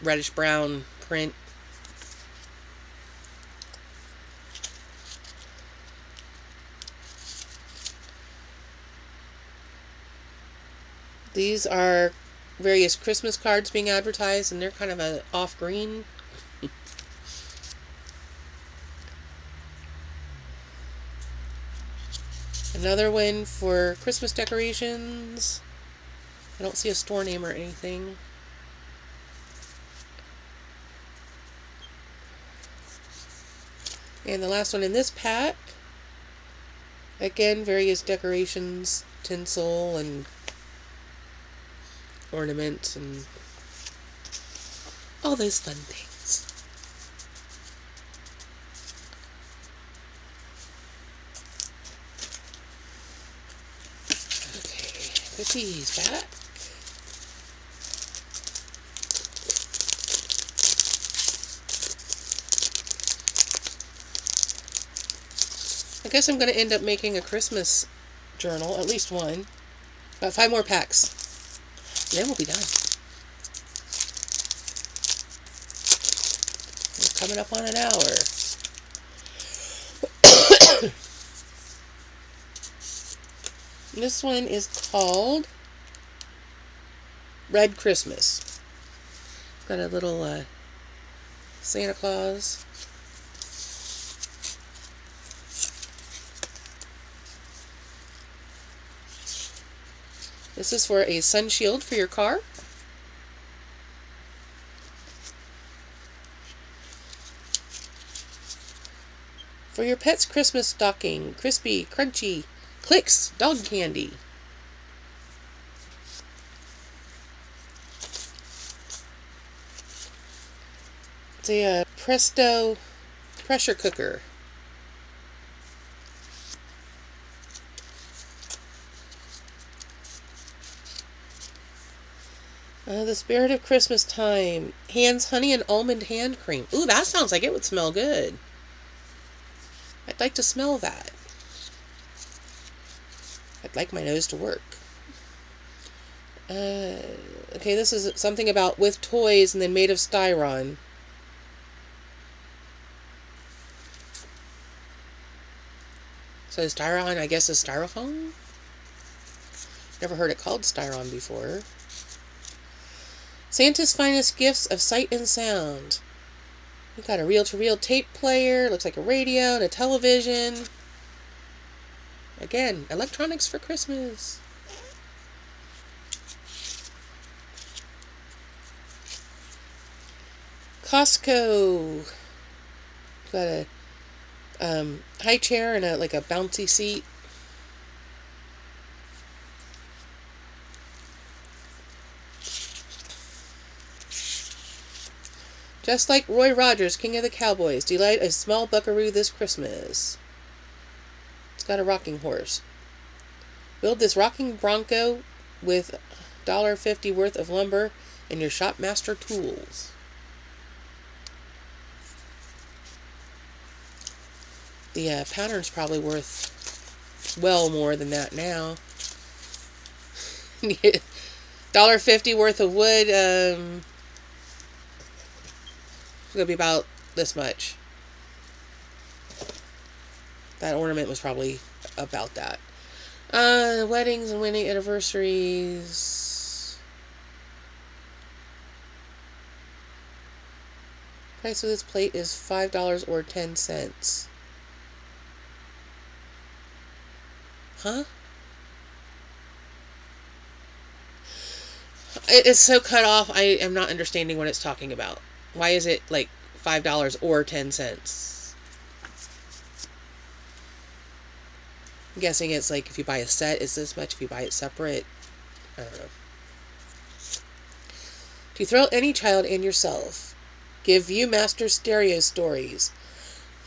reddish brown print. These are various Christmas cards being advertised, and they're kind of a off green. Another one for Christmas decorations. I don't see a store name or anything. And the last one in this pack, again, various decorations, tinsel and ornaments and all those fun things. Okay, put these back. I guess I'm going to end up making a Christmas journal, at least one. About 5 more packs. And then we'll be done. We're coming up on an hour. This one is called Red Christmas. Got a little Santa Claus. This is for a sun shield for your car. For your pet's Christmas stocking, crispy, crunchy, Clicks dog candy. It's a Presto pressure cooker. The spirit of Christmas time. Hands honey and almond hand cream. Ooh, that sounds like it would smell good. I'd like to smell that. I'd like my nose to work. Okay, this is something about with toys and then made of styron. So styron, I guess, is styrofoam? Never heard it called styron before. Santa's finest gifts of sight and sound. We've got a reel-to-reel tape player. Looks like a radio and a television. Again, electronics for Christmas. Costco. Got a high chair and a bouncy seat. Just like Roy Rogers, King of the Cowboys, delight a small buckaroo this Christmas. It's got a rocking horse. Build this rocking bronco with $1.50 worth of lumber and your Shopmaster tools. The pattern's probably worth well more than that now. $1.50 worth of wood, it's going to be about this much. That ornament was probably about that. Weddings and wedding anniversaries. Price of this plate is $5 or 10 cents. Huh? It's so cut off, I am not understanding what it's talking about. Why is it like $5 or 10 cents? I'm guessing it's like if you buy a set, it's this much. If you buy it separate, I don't know. To thrill any child and yourself, give Viewmaster stereo stories.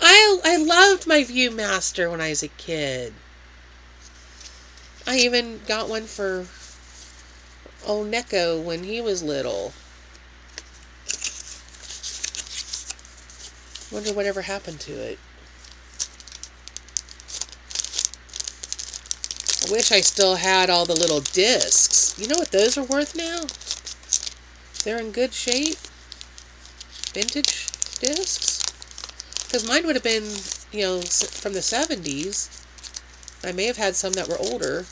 I loved my Viewmaster when I was a kid. I even got one for old Neko when he was little. Wonder whatever happened to it. I wish I still had all the little discs. You know what those are worth now? They're in good shape. Vintage discs. Because mine would have been, from the 70s. I may have had some that were older.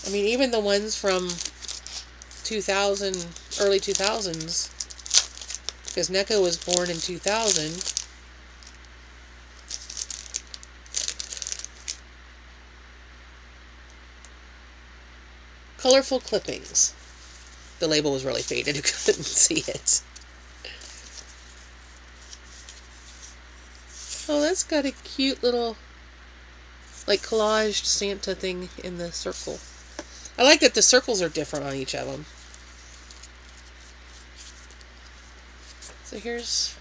I mean, even the ones from 2000, early 2000s. Because Neko was born in 2000. Colorful clippings. The label was really faded. You couldn't see it. Oh, that's got a cute little, collaged Santa thing in the circle. I like that the circles are different on each of them. So here's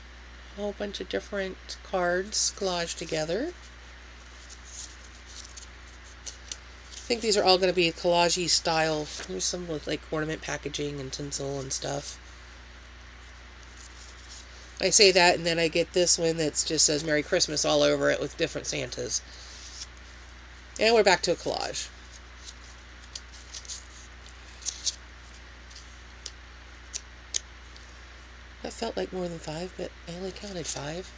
a whole bunch of different cards collaged together. I think these are all going to be collage-y style. There's some with ornament packaging and tinsel and stuff. I say that and then I get this one that just says Merry Christmas all over it with different Santas. And we're back to a collage. That felt like more than 5, but I only counted 5.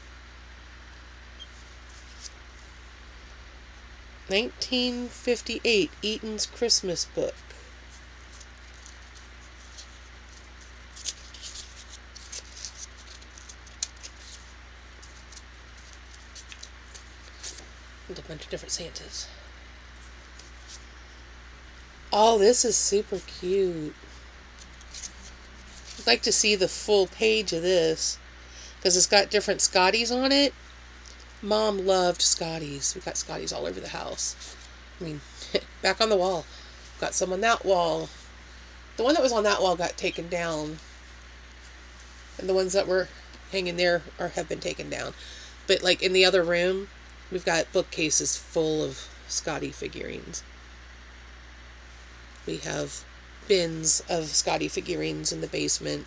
1958, Eaton's Christmas book. And a bunch of different Santas. Oh, this is super cute. I'd like to see the full page of this because it's got different Scotties on it. Mom loved Scotties. We've got Scotties all over the house. I mean, back on the wall. Got some on that wall. The one that was on that wall got taken down. And the ones that were hanging there have been taken down. But like in the other room, we've got bookcases full of Scotty figurines. We have bins of Scotty figurines in the basement.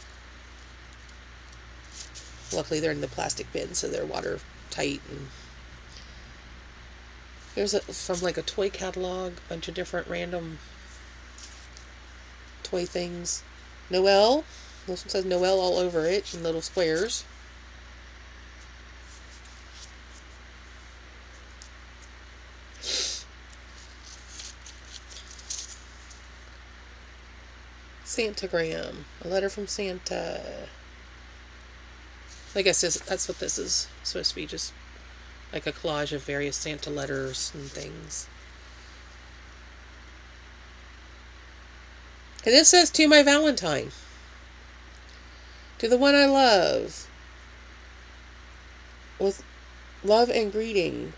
Luckily, they're in the plastic bin, so they're watertight. And there's from like a toy catalog, a bunch of different random toy things. Noel. This one says Noel all over it in little squares. Santagram. A letter from Santa. I guess that's what this is supposed to be, just like a collage of various Santa letters and things. And this says, to my Valentine. To the one I love. With love and greeting.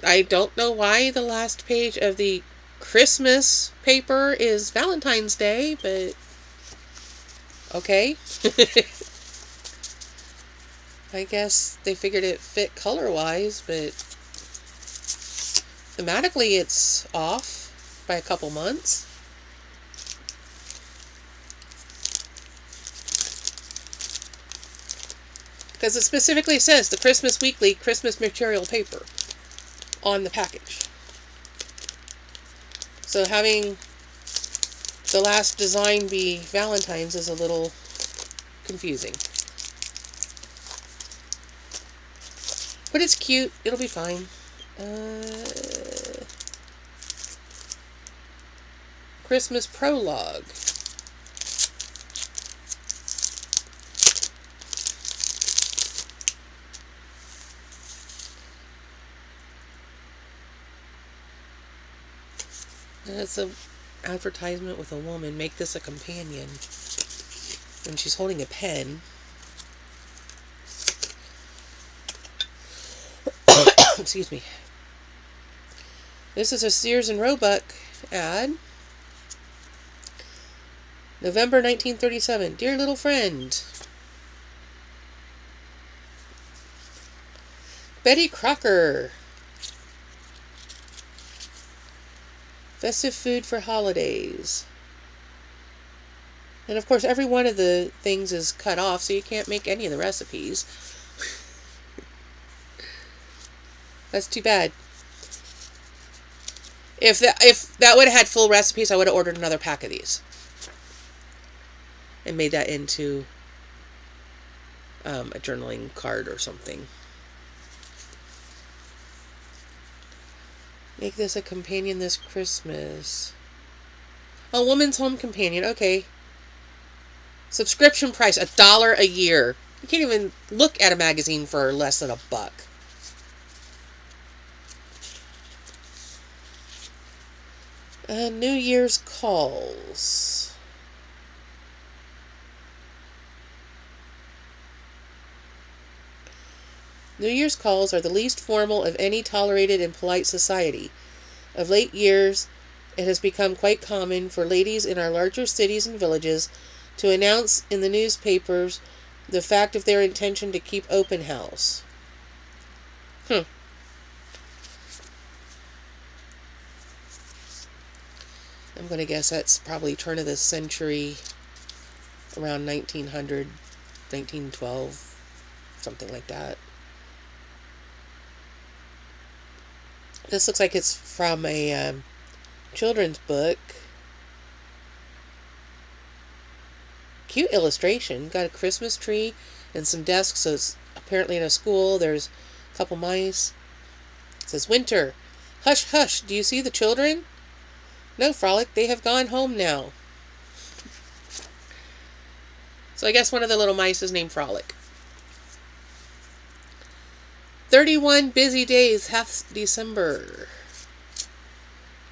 I don't know why the last page of the Christmas paper is Valentine's Day, but okay. I guess they figured it fit color-wise, but thematically it's off by a couple months. Because it specifically says the Christmas Weekly Christmas Material Paper on the package. So having the last design be Valentine's is a little confusing. But it's cute. It'll be fine. Christmas Prologue. And it's an advertisement with a woman. Make this a companion. And she's holding a pen. Excuse me. This is a Sears and Roebuck ad. November 1937. Dear little friend. Betty Crocker. Festive food for holidays. And of course, every one of the things is cut off, so you can't make any of the recipes. That's too bad. If that would have had full recipes, I would have ordered another pack of these. And made that into a journaling card or something. Make this a companion this Christmas. A woman's home companion. Okay. Subscription price, $1 a year. You can't even look at a magazine for less than $1. New Year's calls. New Year's calls are the least formal of any tolerated in polite society. Of late years, it has become quite common for ladies in our larger cities and villages to announce in the newspapers the fact of their intention to keep open house. I'm going to guess that's probably turn of the century, around 1900, 1912, something like that. This looks like it's from a children's book. Cute illustration. Got a Christmas tree and some desks, so it's apparently in a school. There's a couple mice. It says, Winter. Hush, hush, do you see the children? No, Frolic, they have gone home now. So I guess one of the little mice is named Frolic. 31 busy days hath December.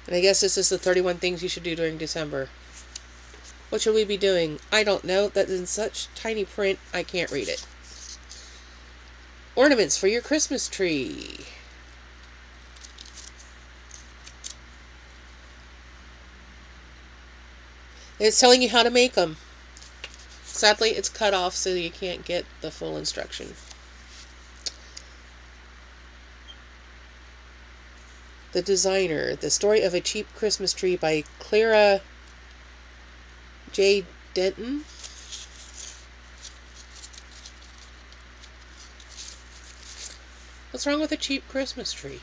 And I guess this is the 31 things you should do during December. What should we be doing? I don't know. That's in such tiny print, I can't read it. Ornaments for your Christmas tree. It's telling you how to make them. Sadly, it's cut off so you can't get the full instruction. The Designer. The Story of a Cheap Christmas Tree by Clara J. Denton. What's wrong with a cheap Christmas tree?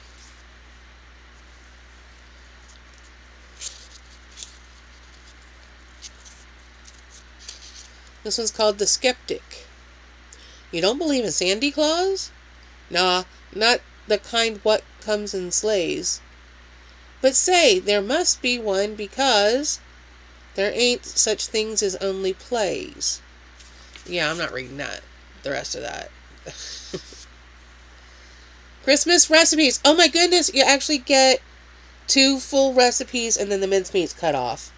This one's called The Skeptic. You don't believe in Sandy Claus? Nah, not the kind what comes in sleighs. But say, there must be one because there ain't such things as only plays. Yeah, I'm not reading that. The rest of that. Christmas recipes. Oh my goodness, you actually get 2 full recipes and then the mincemeat's cut off.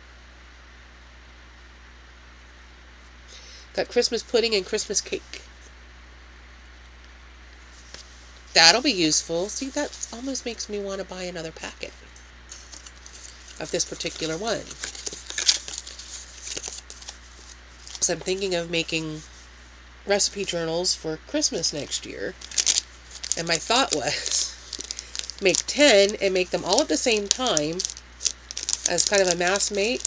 Got Christmas pudding and Christmas cake. That'll be useful. See, that almost makes me want to buy another packet of this particular one. So I'm thinking of making recipe journals for Christmas next year. And my thought was, make 10 and make them all at the same time as kind of a mass make,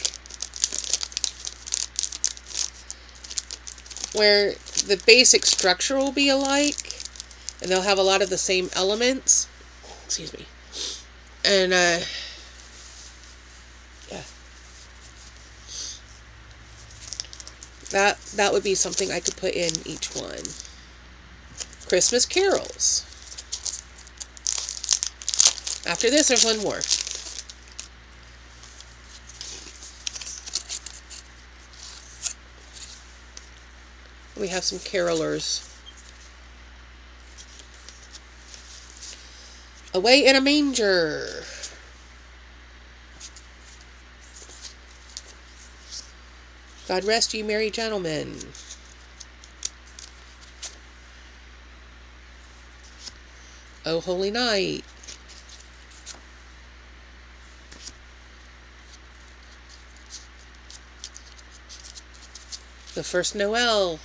where the basic structure will be alike, and they'll have a lot of the same elements. Excuse me. And, yeah. That would be something I could put in each one. Christmas carols. After this, there's one more. We have some carolers. Away in a Manger. God rest ye merry gentlemen. O Holy Night. The First Noel.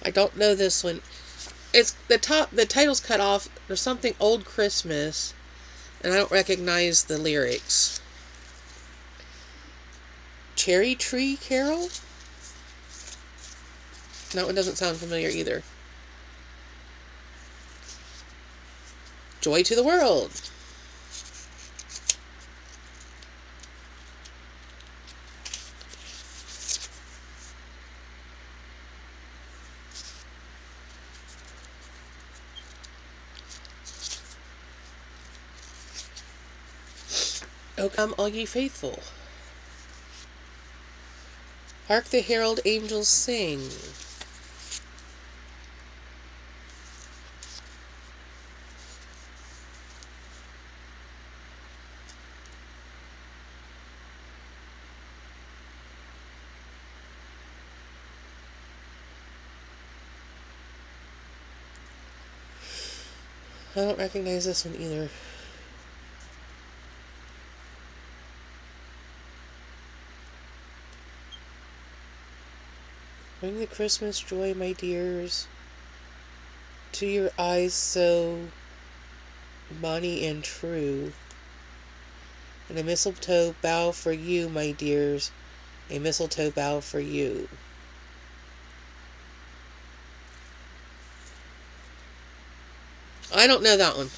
I don't know this one. It's the title's cut off. There's something Old Christmas, and I don't recognize the lyrics. Cherry Tree Carol? That one doesn't sound familiar either. Joy to the World. O come all ye faithful. Hark the herald angels sing. I don't recognize this one either. Bring the Christmas joy, my dears, to your eyes so bonny and true. And a mistletoe bough for you, my dears, a mistletoe bough for you. I don't know that one.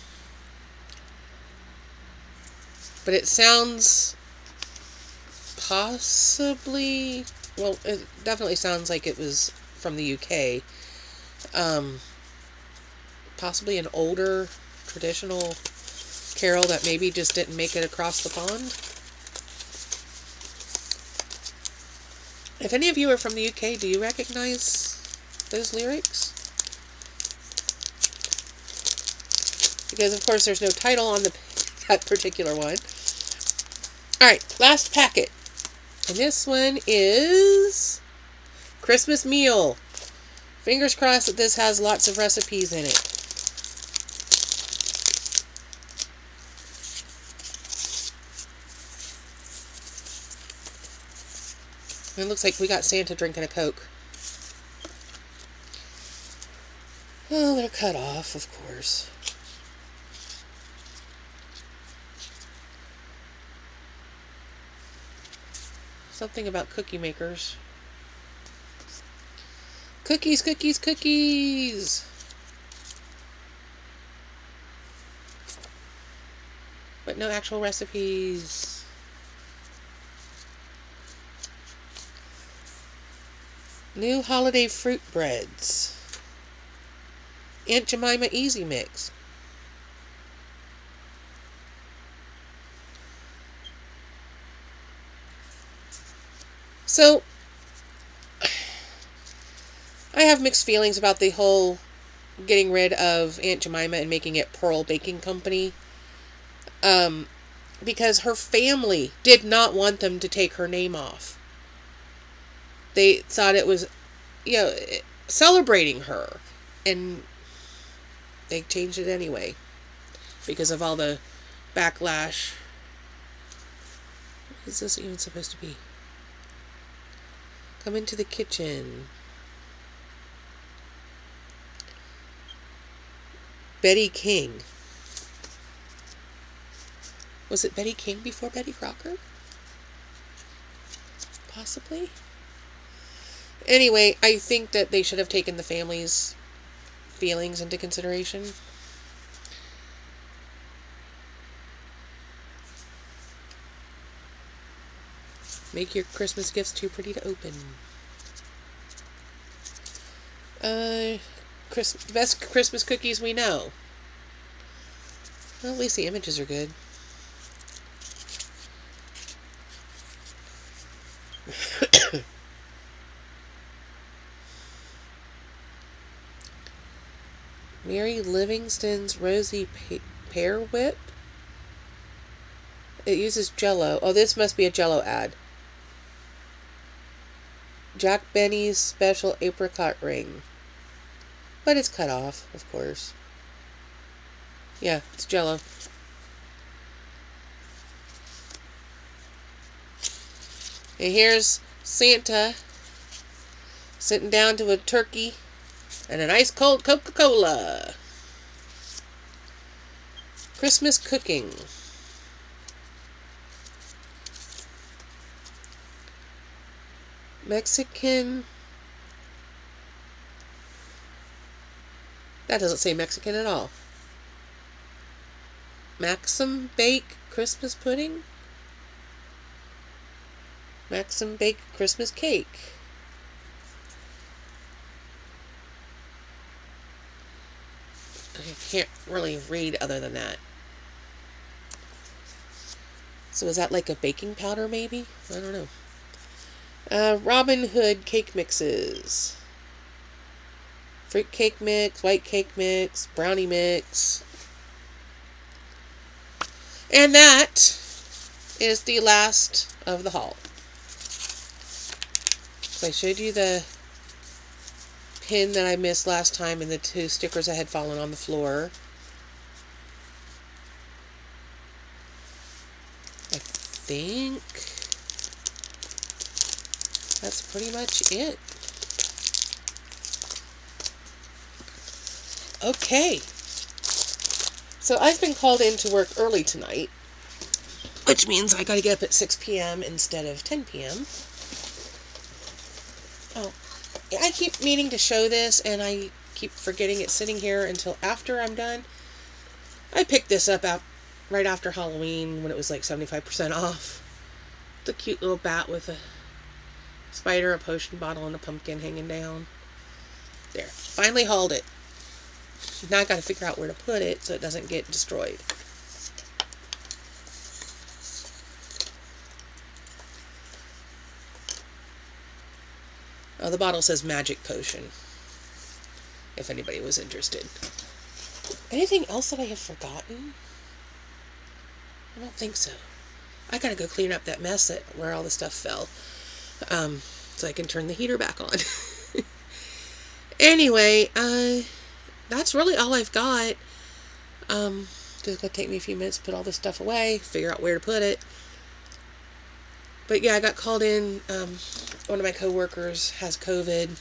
But it sounds possibly... Well, it definitely sounds like it was from the UK. Possibly an older, traditional carol that maybe just didn't make it across the pond. If any of you are from the UK, do you recognize those lyrics? Because, of course, there's no title on that particular one. Alright, last packet. And this one is Christmas meal. Fingers crossed that this has lots of recipes in it. It looks like we got Santa drinking a Coke. Oh, they're cut off, of course. Something about cookie makers. Cookies, cookies, cookies! But no actual recipes. New holiday fruit breads. Aunt Jemima Easy Mix. So, I have mixed feelings about the whole getting rid of Aunt Jemima and making it Pearl Baking Company. Because her family did not want them to take her name off. They thought it was, celebrating her. And they changed it anyway. Because of all the backlash. What is this even supposed to be? Come into the kitchen. Betty King. Was it Betty King before Betty Crocker? Possibly. Anyway, I think that they should have taken the family's feelings into consideration. Make your Christmas gifts too pretty to open. Best Christmas cookies we know. Well, at least the images are good. Mary Livingston's Rosy Pear Whip. It uses Jell-O. Oh, this must be a Jell-O ad. Jack Benny's Special Apricot Ring. But it's cut off, of course. Yeah, it's Jell-O. And here's Santa sitting down to a turkey and an ice cold Coca-Cola. Christmas cooking. Mexican. That doesn't say Mexican at all. Maxim Bake Christmas Pudding? Maxim Bake Christmas Cake. I can't really read other than that. So is that like a baking powder maybe? I don't know. Robin Hood cake mixes. Fruit cake mix, white cake mix, brownie mix. And that is the last of the haul. So I showed you the pin that I missed last time and the 2 stickers that had fallen on the floor. I think that's pretty much it. Okay. So I've been called in to work early tonight, which means I gotta get up at 6 p.m. instead of 10 p.m. Oh, I keep meaning to show this, and I keep forgetting it's sitting here until after I'm done. I picked this up right after Halloween when it was like 75% off. The cute little bat with a spider, a potion bottle, and a pumpkin hanging down. There. Finally hauled it. Now I gotta figure out where to put it so it doesn't get destroyed. Oh, the bottle says magic potion, if anybody was interested. Anything else that I have forgotten? I don't think so. I gotta go clean up that mess where all the stuff fell, so I can turn the heater back on. Anyway, that's really all I've got. It's gonna take me a few minutes to put all this stuff away, figure out where to put it. But yeah, I got called in. One of my coworkers has COVID.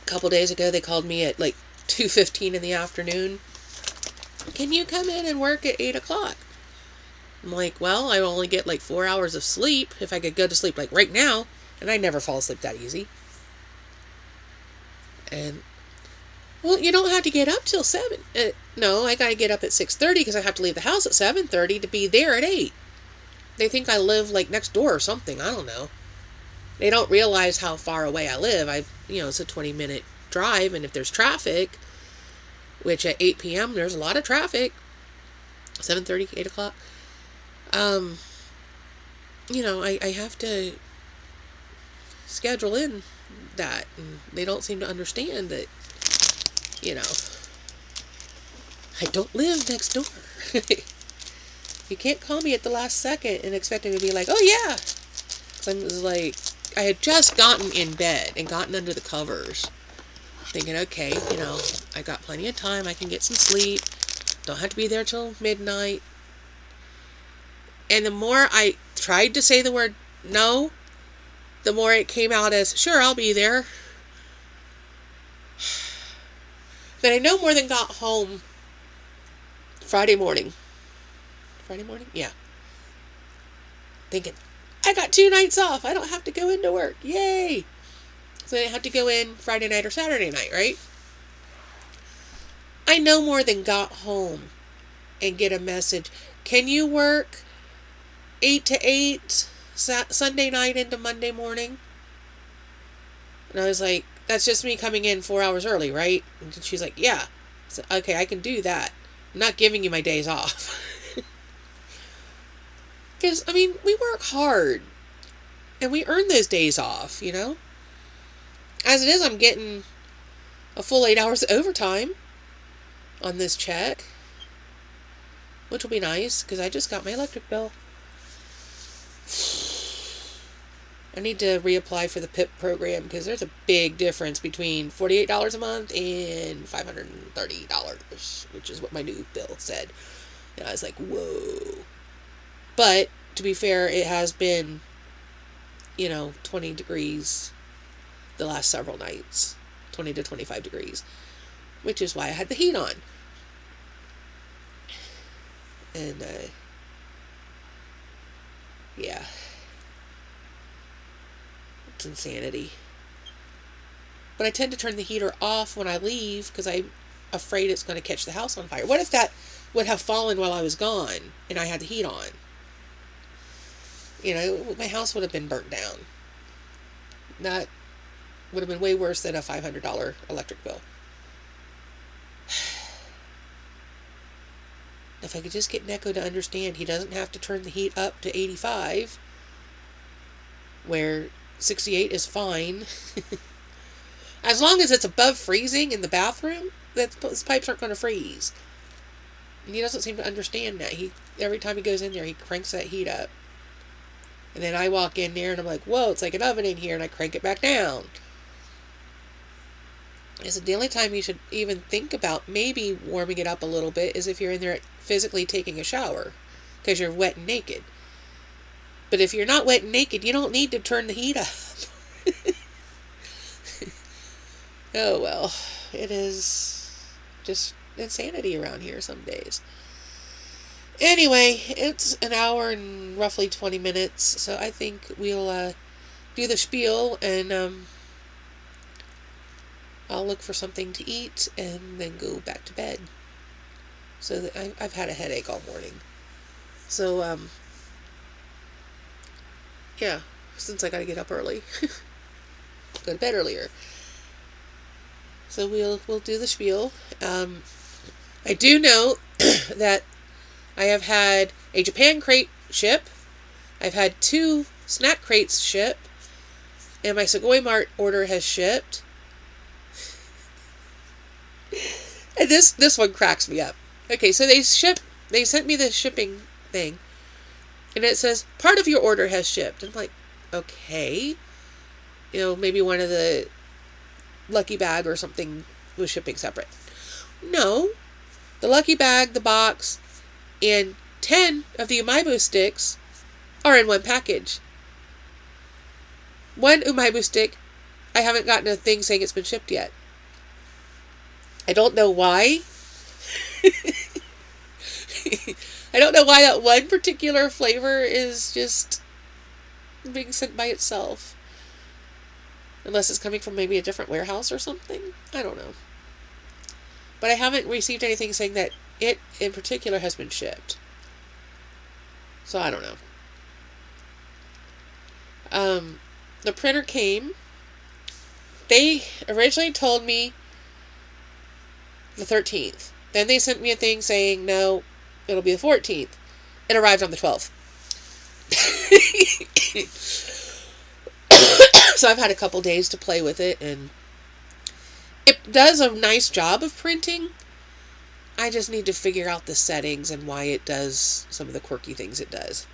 A couple days ago, they called me at like 2:15 in the afternoon. Can you come in and work at 8 o'clock? I'm like, well, I only get like 4 hours of sleep if I could go to sleep like right now. And I never fall asleep that easy. And, well, you don't have to get up till 7. No, I got to get up at 6:30 because I have to leave the house at 7:30 to be there at 8. They think I live like next door or something. I don't know. They don't realize how far away I live. It's a 20-minute drive, and if there's traffic, which at 8 p.m. there's a lot of traffic, 7:30, 8 o'clock, I have to schedule in that, and they don't seem to understand that, I don't live next door. You can't call me at the last second and expect me to be like, oh yeah. I had just gotten in bed and gotten under the covers, thinking, okay, I got plenty of time, I can get some sleep, don't have to be there till midnight. And the more I tried to say the word no, the more it came out as, sure, I'll be there. But I no more than got home Friday morning. Yeah. Thinking, I got 2 nights off. I don't have to go into work. Yay! So I didn't have to go in Friday night or Saturday night, right? I no more than got home and get a message. Can you work 8 to 8 Sunday night into Monday morning? And I was like, that's just me coming in 4 hours early, right? And she's like, yeah. So, okay, I can do that. I'm not giving you my days off. Because, we work hard. And we earn those days off, As it is, I'm getting a full 8 hours of overtime on this check. Which will be nice, because I just got my electric bill. I need to reapply for the PIP program, because there's a big difference between $48 a month and $530, which is what my new bill said. And I was like, whoa. But, to be fair, it has been, 20 degrees the last several nights. 20 to 25 degrees. Which is why I had the heat on. And, yeah. It's insanity. But I tend to turn the heater off when I leave because I'm afraid it's going to catch the house on fire. What if that would have fallen while I was gone and I had the heat on? My house would have been burnt down. That would have been way worse than a $500 electric bill. If I could just get Neko to understand he doesn't have to turn the heat up to 85, where 68 is fine. As long as it's above freezing in the bathroom, his pipes aren't going to freeze. And he doesn't seem to understand that. Every time he goes in there, he cranks that heat up. And then I walk in there and I'm like, whoa, it's like an oven in here, and I crank it back down. I said the only time you should even think about maybe warming it up a little bit is if you're in there physically taking a shower, because you're wet and naked. But if you're not wet and naked, you don't need to turn the heat up. Oh well, it is just insanity around here some days. Anyway, it's an hour and roughly 20 minutes, so I think we'll do the spiel, and I'll look for something to eat and then go back to bed. So that I've had a headache all morning. So, yeah, since I gotta get up early, go to bed earlier. So we'll do the spiel. I do know that I have had a Japan crate ship. I've had 2 snack crates ship, and my Segoy Mart order has shipped. And this one cracks me up. Okay, so they ship they sent me the shipping thing, and it says, part of your order has shipped. I'm like, okay. Maybe one of the lucky bag or something was shipping separate. No. The lucky bag, the box, and 10 of the Umaibu sticks are in one package. One Umaibu stick, I haven't gotten a thing saying it's been shipped yet. I don't know why. I don't know why that one particular flavor is just being sent by itself. Unless it's coming from maybe a different warehouse or something. I don't know. But I haven't received anything saying that it in particular has been shipped. So I don't know. The printer came. They originally told me the 13th. Then they sent me a thing saying, no, it'll be the 14th. It arrived on the 12th. So I've had a couple days to play with it, and it does a nice job of printing. I just need to figure out the settings and why it does some of the quirky things it does.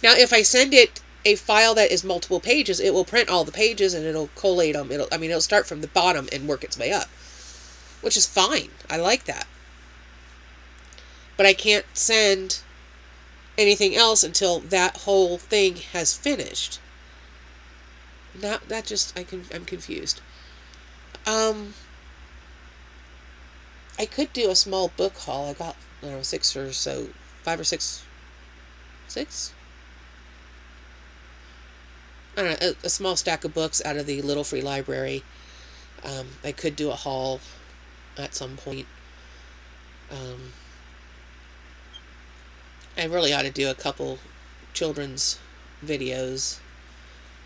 Now, if I send it a file that is multiple pages, it will print all the pages and it'll collate them. It'll start from the bottom and work its way up, which is fine. I like that. But I can't send anything else until that whole thing has finished. I'm confused. I could do a small book haul. I got, 5 or 6, 6? I don't know, a small stack of books out of the Little Free Library. I could do a haul at some point. I really ought to do a couple children's videos.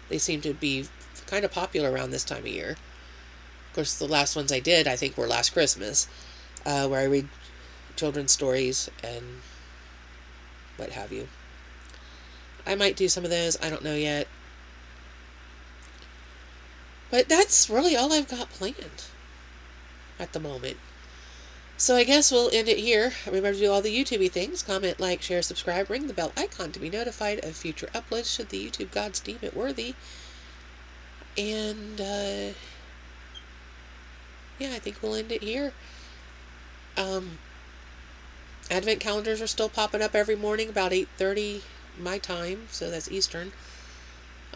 They seem to be kind of popular around this time of year. Of course, the last ones I did, I think, were last Christmas, where I read children's stories and what have you. I might do some of those. I don't know yet. But that's really all I've got planned at the moment. So I guess we'll end it here. Remember to do all the YouTube-y things. Comment, like, share, subscribe, ring the bell icon to be notified of future uploads should the YouTube gods deem it worthy. And, yeah, I think we'll end it here. Advent calendars are still popping up every morning about 8:30 my time, so that's Eastern.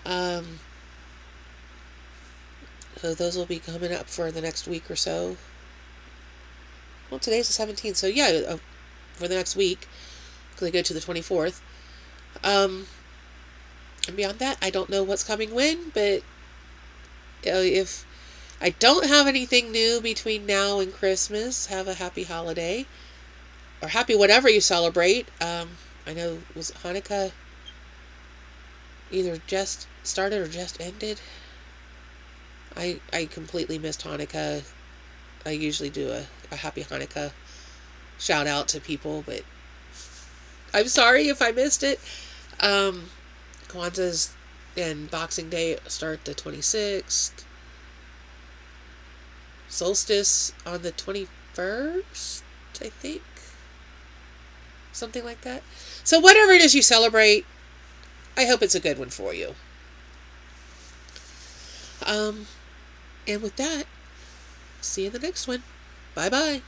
So those will be coming up for the next week or so. Well, today's the 17th, so yeah, for the next week, because I go to the 24th. And beyond that, I don't know what's coming when, but if I don't have anything new between now and Christmas, have a happy holiday, or happy whatever you celebrate. I know, was Hanukkah either just started or just ended? I completely missed Hanukkah. I usually do a happy Hanukkah shout out to people, but I'm sorry if I missed it. Kwanzaa's and Boxing Day start the 26th. Solstice on the 21st, I think. Something like that. So whatever it is you celebrate, I hope it's a good one for you. And with that, see you in the next one. Bye-bye.